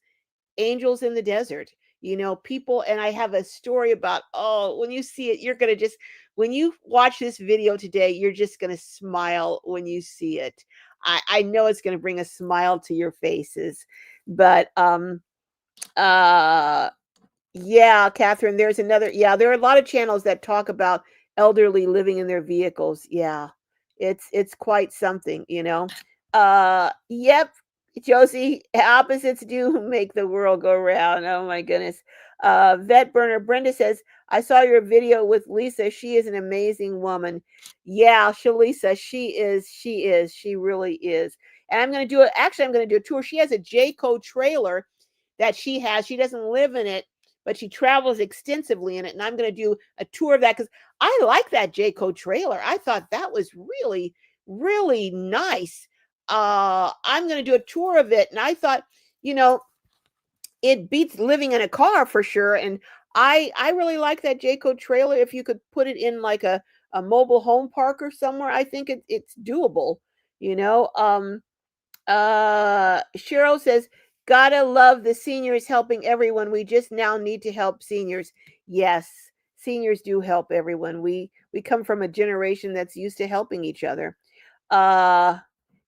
in the Desert. You know, people, and I have a story about, oh, when you see it, you're gonna just when you watch this video today, you're just gonna smile when you see it. I know it's gonna bring a smile to your faces, but uh Yeah, Catherine, there's another. Yeah, there are a lot of channels that talk about elderly living in their vehicles. Yeah, it's quite something, you know. Yep, Josie, opposites do make the world go round. Oh my goodness. Vet burner Brenda says, I saw your video with Lisa. She is an amazing woman. Yeah, Shalisa, she really is. And I'm gonna do it. Actually, I'm gonna do a tour. She has a Jayco trailer that she has. She doesn't live in it, but she travels extensively in it. And I'm going to do a tour of that because I like that Jayco trailer. I thought that was really, really nice. I'm going to do a tour of it. And I thought, you know, it beats living in a car for sure. And I really like that Jayco trailer. If you could put it in like a mobile home park or somewhere, I think it's doable, you know. Cheryl says, gotta love the seniors helping everyone. We just now need to help seniors. Yes, seniors do help everyone. We come from a generation that's used to helping each other. Uh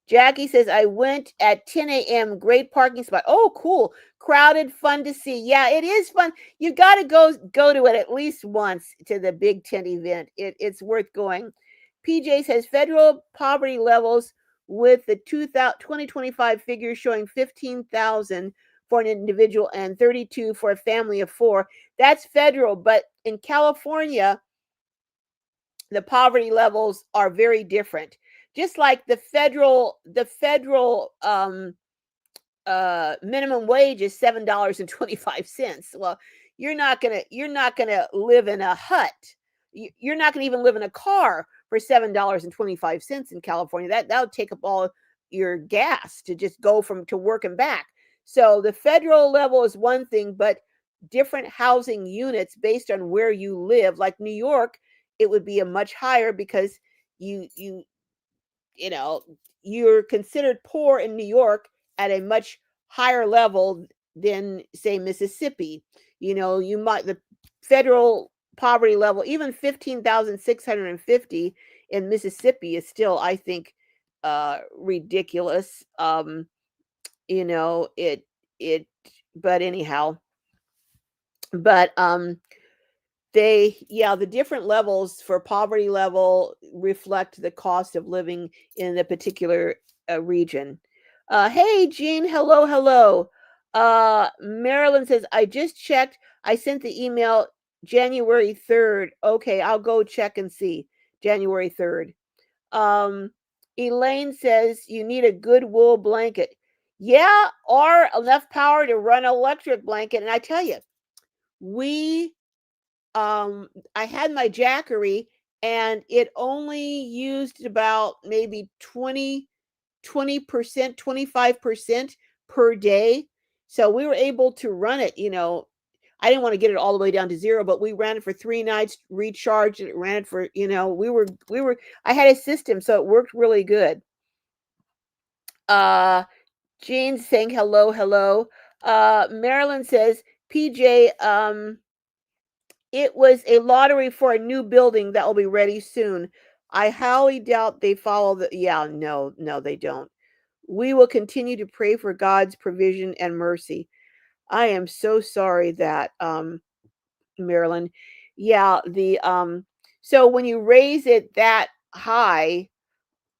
Jackie says, I went at 10 a.m. Great parking spot. Oh, cool. Crowded, fun to see. Yeah, it is fun. You got to go to it at least once to the Big Tent event. It's worth going. PJ says, federal poverty levels with the 2025 figures showing 15,000 for an individual and 32 for a family of four. That's federal, but in California, the poverty levels are very different. Just like the federal minimum wage is $7.25. Well, you're not gonna live in a hut. You're not gonna even live in a car for $7.25 in California. That'll take up all your gas to just go from to work and back. So the federal level is one thing, but different housing units based on where you live, like New York, it would be a much higher because you you you know, you're considered poor in New York at a much higher level than say Mississippi. You know, you might the federal poverty level, even 15,650 in Mississippi is still, I think, ridiculous. You know, it but anyhow, but the different levels for poverty level reflect the cost of living in a particular region. Hey Jean, hello. Marilyn says, I just checked. I sent the email January 3rd. Okay, I'll go check and see. January 3rd. um Elaine says you need a good wool blanket. Yeah, or enough power to run an electric blanket. And I tell you, we I had my Jackery and it only used about maybe 20%, 25% per day. So we were able to run it, you know. I didn't want to get it all the way down to zero, but we ran it for 3 nights, recharged it, ran it for, you know, we were I had a system, so it worked really good. Uh Jean's saying hello. Marilyn says, PJ, it was a lottery for a new building that will be ready soon. I highly doubt they follow the. Yeah, no, they don't. We will continue to pray for God's provision and mercy. I am so sorry that Marilyn. Yeah, the so when you raise it that high,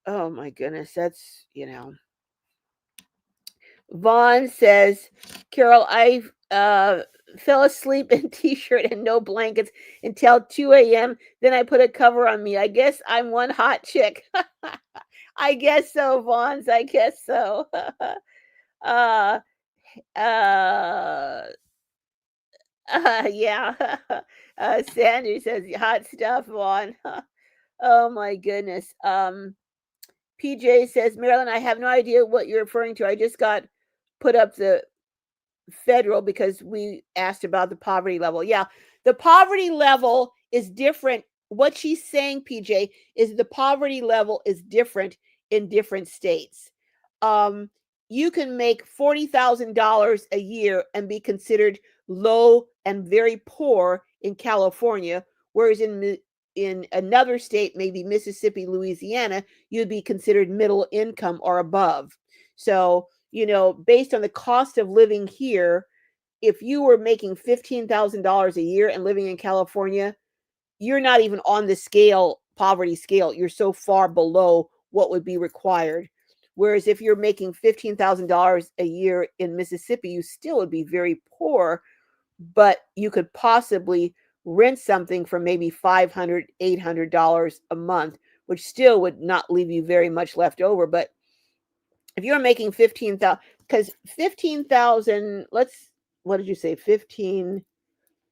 oh my goodness, that's, you know. Vaughn says, Carol, I fell asleep in t-shirt and no blankets until 2 a.m. Then I put a cover on me. I guess I'm one hot chick. I guess so, Vaughns. I guess so. uh, uh, yeah. Sanders says, hot stuff, Vaughn. Oh my goodness. PJ says, Marilyn, I have no idea what you're referring to. I just got put up the federal because we asked about the poverty level. Yeah, the poverty level is different. What she's saying, PJ, is the poverty level is different in different states. Um, you can make $40,000 a year and be considered low and very poor in California, whereas in another state, maybe Mississippi, Louisiana, you'd be considered middle income or above. So, you know, based on the cost of living here, if you were making $15,000 a year and living in California, you're not even on the scale, poverty scale. You're so far below what would be required. Whereas if you're making $15,000 a year in Mississippi, you still would be very poor, but you could possibly rent something for maybe $500, $800 a month, which still would not leave you very much left over. But if you're making 15,000, because 15,000, what did you say? 15,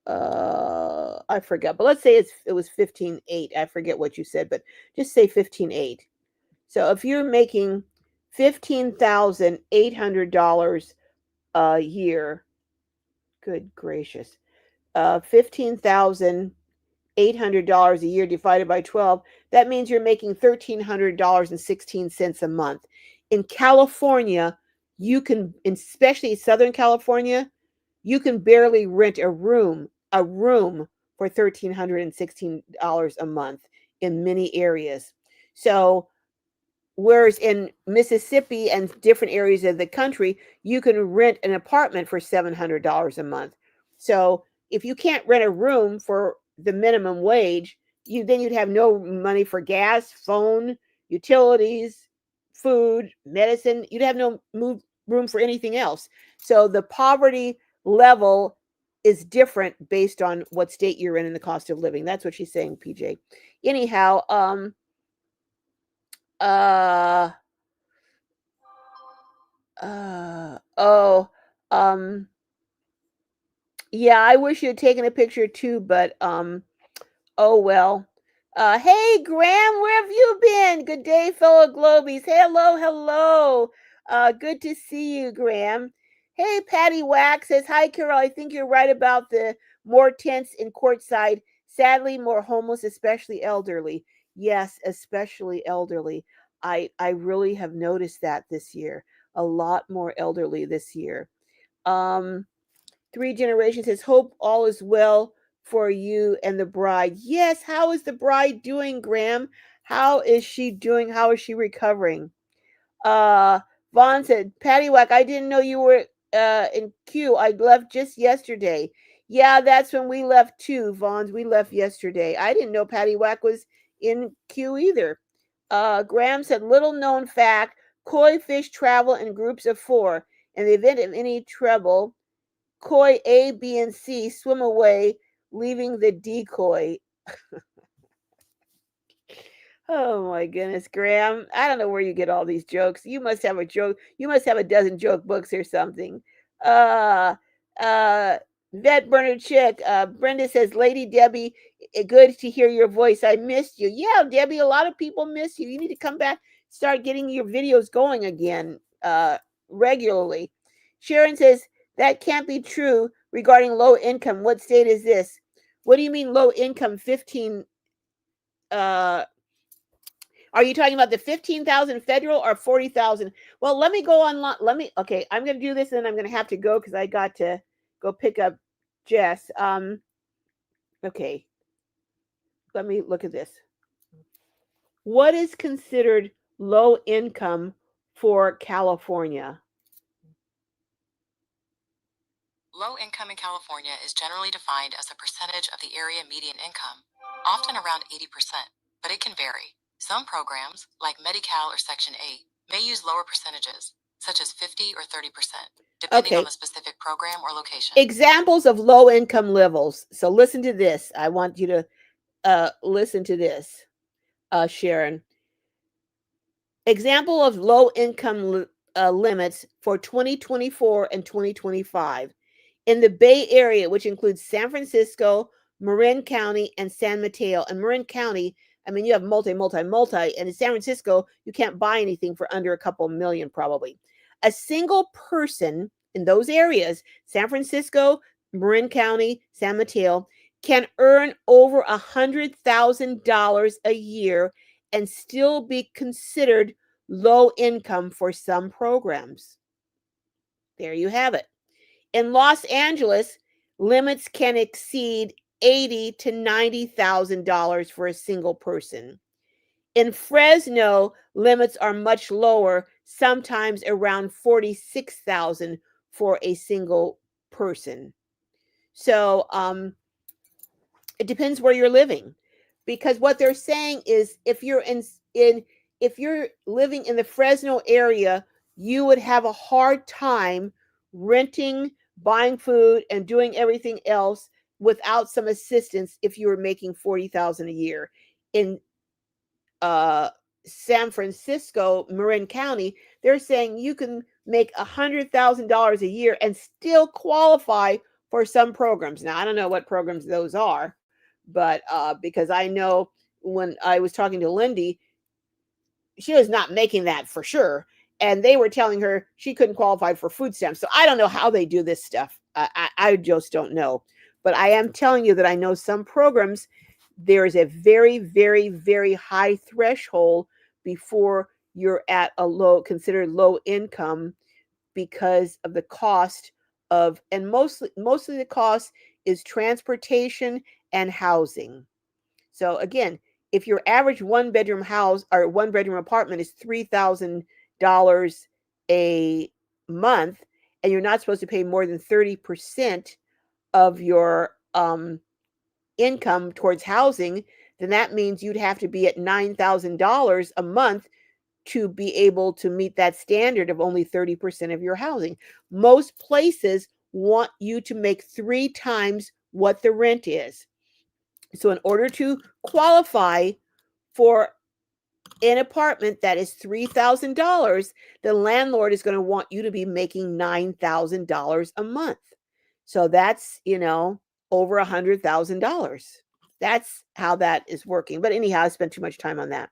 I forget, but let's say it was 15,800. I forget what you said, but just say 15,800. So if you're making $15,800 a year, good gracious, $15,800 a year divided by 12, that means you're making $1,300.16 a month. In California, you can, especially Southern California, you can barely rent a room for $1,316 a month in many areas. So whereas in Mississippi and different areas of the country, you can rent an apartment for $700 a month. So if you can't rent a room for the minimum wage, you'd have no money for gas, phone, utilities, food, medicine. You'd have no room for anything else. So the poverty level is different based on what state you're in and the cost of living. That's what she's saying, PJ. Anyhow, uh oh, um, yeah, I wish you had taken a picture too, but oh well. Hey Graham, where have you been? Good day, fellow Globies. Hello, hello. Good to see you, Graham. Hey, Patty Wax says, hi, Carol. I think you're right about the more tents in Quartzsite. Sadly, more homeless, especially elderly. Yes, especially elderly. I really have noticed that this year. A lot more elderly this year. Um, Three Generations says, hope all is well for you and the bride. Yes, how is the bride doing, Graham? How is she doing? How is she recovering? Uh Vaughn said, Paddywhack, I didn't know you were in queue. I left just yesterday. Yeah, that's when we left too, Vaughn's. We left yesterday. I didn't know Paddywhack was in queue either. Graham said, little known fact, koi fish travel in groups of 4. In the event of any trouble, koi A, B, and C swim away, leaving the decoy. Oh my goodness, Graham. I don't know where you get all these jokes. You must have a joke. You must have a dozen joke books or something. Uh uh Vet Burner Chick. Brenda says, Lady Debbie, good to hear your voice. I missed you. Yeah, Debbie, a lot of people miss you. You need to come back, start getting your videos going again regularly. Sharon says, that can't be true regarding low income. What state is this? What do you mean low income? 15 uh are you talking about the 15,000 federal or 40,000? Well, let me go on. Okay, I'm going to do this and then I'm going to have to go because I got to go pick up Jess. Okay, let me look at this. What is considered low income for California? Low income in California is generally defined as a percentage of the area median income, often around 80%, but it can vary. Some programs, like Medi-Cal or Section 8, may use lower percentages, such as 50 or 30%, depending on the specific program or location. Examples of low income levels. So listen to this. I want you to listen to this, Sharon. Example of low income limits for 2024 and 2025. In the Bay Area, which includes San Francisco, Marin County, and San Mateo. And Marin County, I mean, you have multi. And in San Francisco, you can't buy anything for under a couple million, probably. A single person in those areas, San Francisco, Marin County, San Mateo, can earn over $100,000 a year and still be considered low income for some programs. There you have it. In Los Angeles, limits can exceed $80,000 to $90,000 for a single person. In Fresno, limits are much lower, sometimes around $46,000 for a single person. So it depends where you're living, because what they're saying is if you're if you're living in the Fresno area, you would have a hard time renting, buying food, and doing everything else without some assistance if you were making 40,000 a year. In uh, San Francisco, Marin County, they're saying you can make $100,000 a year and still qualify for some programs. Now, I don't know what programs those are, but because I know when I was talking to Lindy, she was not making that for sure. And they were telling her she couldn't qualify for food stamps. So I don't know how they do this stuff. I just don't know. But I am telling you that I know some programs, there is a very, very, very high threshold before you're at a considered low income, because of the cost of, and mostly the cost is transportation and housing. So again, if your average one bedroom house or one bedroom apartment is $3,000 a month, and you're not supposed to pay more than 30% of your income towards housing, then that means you'd have to be at $9,000 a month to be able to meet that standard of only 30% of your housing. Most places want you to make 3 times what the rent is. So in order to qualify for an apartment that is $3,000, the landlord is going to want you to be making $9,000 a month. So that's, over $100,000. That's how that is working. But anyhow, I spent too much time on that.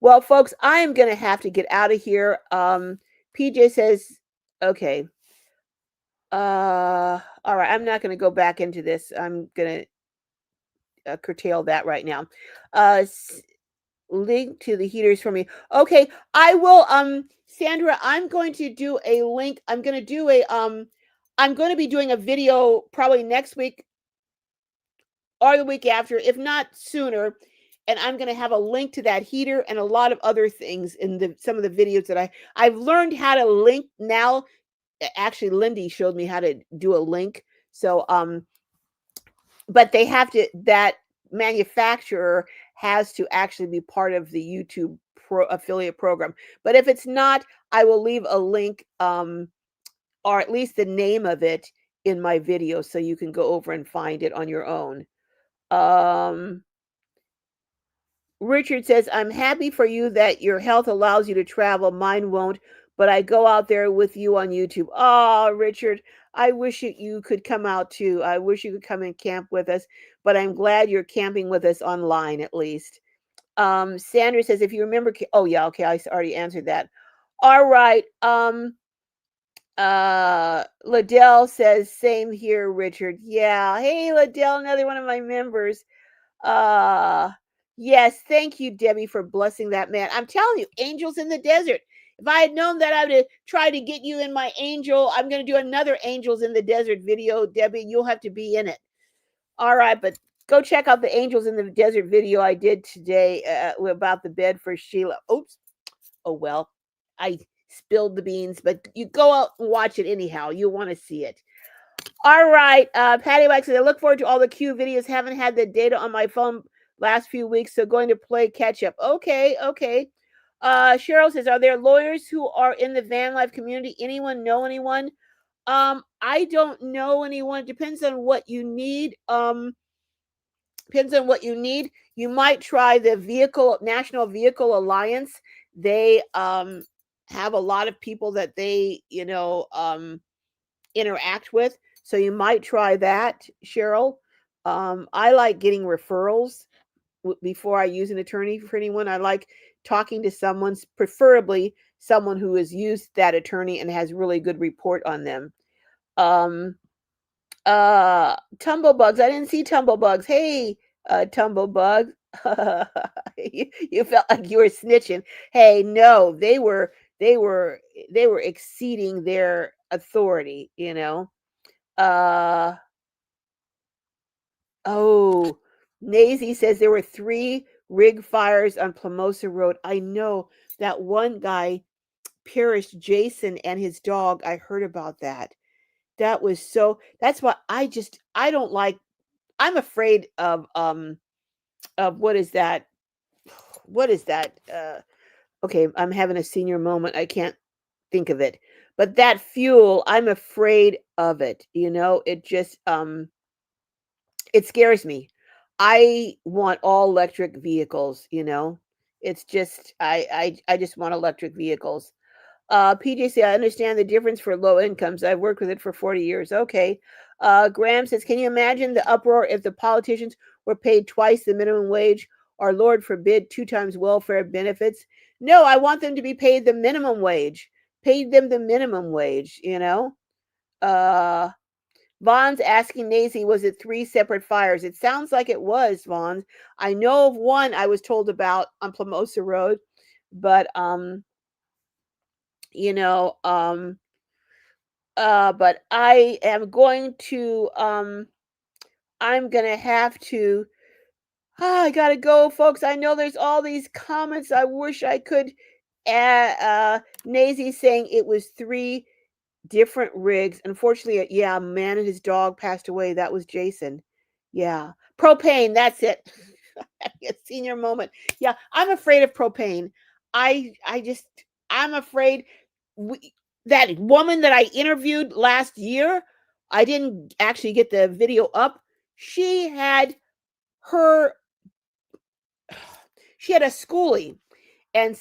Well, folks, I am going to have to get out of here. PJ says, okay. All right. I'm not going to go back into this. I'm going to curtail that right now. Link to the heaters for me. Okay, I will. Sandra, I'm going to do a link. I'm going to do a. I'm going to be doing a video probably next week or the week after, if not sooner. And I'm going to have a link to that heater and a lot of other things in some of the videos that I've learned how to link now. Actually, Lindy showed me how to do a link. So but they have to, that manufacturer has to actually be part of the YouTube affiliate program. But if it's not, I will leave a link or at least the name of it in my video so you can go over and find it on your own. Richard says, I'm happy for you that your health allows you to travel. Mine won't, but I go out there with you on YouTube. Oh, Richard, I wish you could come out too. I wish you could come and camp with us, but I'm glad you're camping with us online at least. Sandra says, if you remember, oh yeah, okay, I already answered that. All right. Liddell says, same here, Richard. Yeah. Hey, Liddell, another one of my members. Yes, thank you, Debbie, for blessing that man. I'm telling you, angels in the desert. If I had known that, I would have tried to get you in my angel. I'm going to do another angels in the desert video, Debbie. You'll have to be in it. All right, but go check out the angels in the desert video I did today about the bed for Sheila. Oops. Oh, well, I spilled the beans, but you go out and watch it anyhow. You'll want to see it. All right. Patty Mike says, I look forward to all the Q videos. Haven't had the data on my phone last few weeks, so going to play catch up. Okay. Cheryl says, are there lawyers who are in the van life community? Anyone know anyone? I don't know anyone. Depends on what you need. You might try the National Vehicle Alliance. They have a lot of people that they, interact with. So you might try that, Cheryl. I like getting referrals before I use an attorney for anyone. I like talking to someone, preferably someone who has used that attorney and has really good report on them. Tumblebugs. I didn't see Tumblebugs. Hey, Tumblebug. You felt like you were snitching. Hey, no, they were exceeding their authority, Oh, Nazy says there were 3 rig fires on Plamosa Road. I know that one guy perished, Jason and his dog. I heard about that. That was so. That's why I don't like. I'm afraid of what is that? What is that? Okay, I'm having a senior moment. I can't think of it. But that fuel, I'm afraid of it. It just it scares me. I want all electric vehicles. It's just I just want electric vehicles. PJC, I understand the difference for low incomes. I've worked with it for 40 years. Okay. Graham says, can you imagine the uproar if the politicians were paid twice the minimum wage or, Lord forbid, 2 times welfare benefits? No, I want them to be paid the minimum wage. Paid them the minimum wage. Uh, Vaughn's asking Nacy, was it 3 separate fires? It sounds like it was, Vaughn. I know of one I was told about on Plamosa Road, but you know, but I am going to I'm gonna have to I gotta go, folks. I know there's all these comments. I wish I could Nazy saying it was 3 different rigs. Unfortunately, yeah, a man and his dog passed away. That was Jason. Yeah. Propane, that's it. A senior moment. Yeah, I'm afraid of propane. I'm afraid we, that woman that I interviewed last year, I didn't actually get the video up. She had her she had a schoolie, and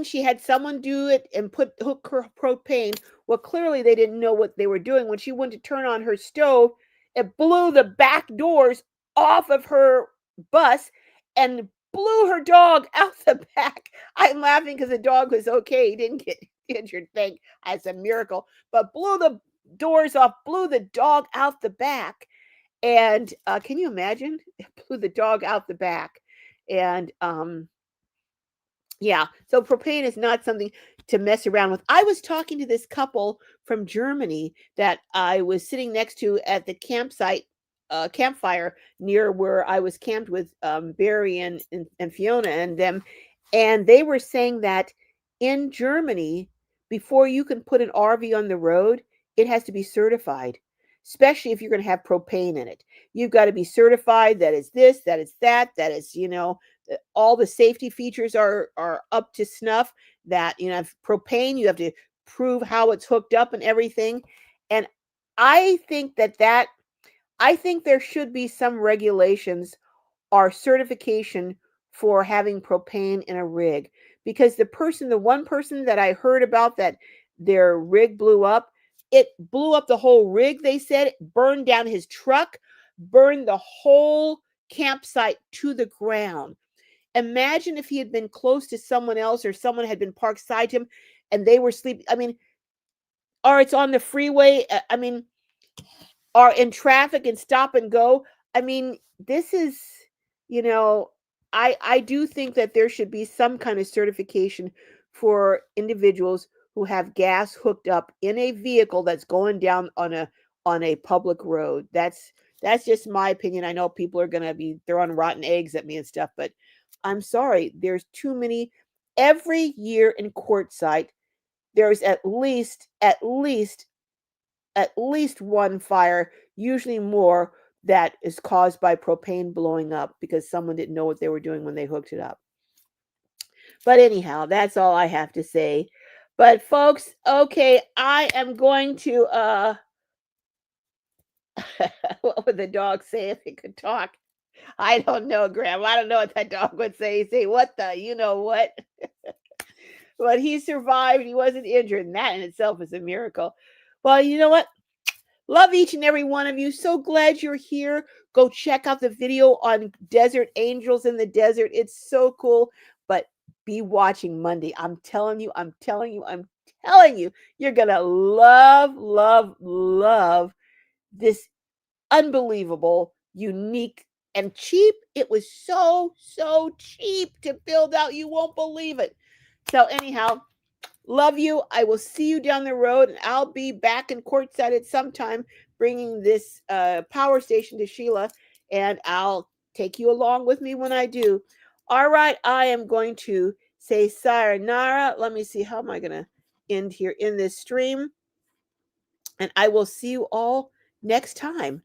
she had someone do it and hook her propane. Well, clearly they didn't know what they were doing. When she went to turn on her stove, it blew the back doors off of her bus and blew her dog out the back. I'm laughing because the dog was okay. He didn't get injured, thank as a miracle, but blew the doors off, blew the dog out the back. And can you imagine? It blew the dog out the back. And yeah, so propane is not something to mess around with. I was talking to this couple from Germany that I was sitting next to at the campfire near where I was camped with Barry and Fiona and them. And they were saying that in Germany, before you can put an RV on the road, it has to be certified, especially if you're going to have propane in it. You've got to be certified that is this, that is that is, all the safety features are up to snuff. That propane, you have to prove how it's hooked up and everything. And I think I think there should be some regulations or certification for having propane in a rig, because the one person that I heard about that their rig blew up, it blew up the whole rig. They said it burned down his truck, burned the whole campsite to the ground. Imagine if he had been close to someone else or someone had been parked beside him and they were sleeping. I mean, or it's on the freeway. I mean, or in traffic and stop and go. I mean, this is, you know, I do think that there should be some kind of certification for individuals who have gas hooked up in a vehicle that's going down on a public road. That's just my opinion. I know people are going to be throwing rotten eggs at me and stuff, but I'm sorry. There's too many. Every year in Quartzsite, there's at least one fire, usually more, that is caused by propane blowing up because someone didn't know what they were doing when they hooked it up. But anyhow, that's all I have to say. But folks, okay, I am going to what would the dog say if it could talk? I don't know, Graham. I don't know what that dog would say. He'd say, what the, you know what? But he survived. He wasn't injured. And that in itself is a miracle. Well, you know what? Love each and every one of you. So glad you're here. Go check out the video on Desert Angels in the Desert. It's so cool. But be watching Monday. I'm telling you, you're going to love, love, love this unbelievable, unique, and cheap. It was so, so cheap to build out. You won't believe it. So anyhow, love you. I will see you down the road, and I'll be back in Quartzsite at some time bringing this power station to Sheila, and I'll take you along with me when I do. All right, I am going to say sayonara. Let me see, how am I going to end here in this stream? And I will see you all next time.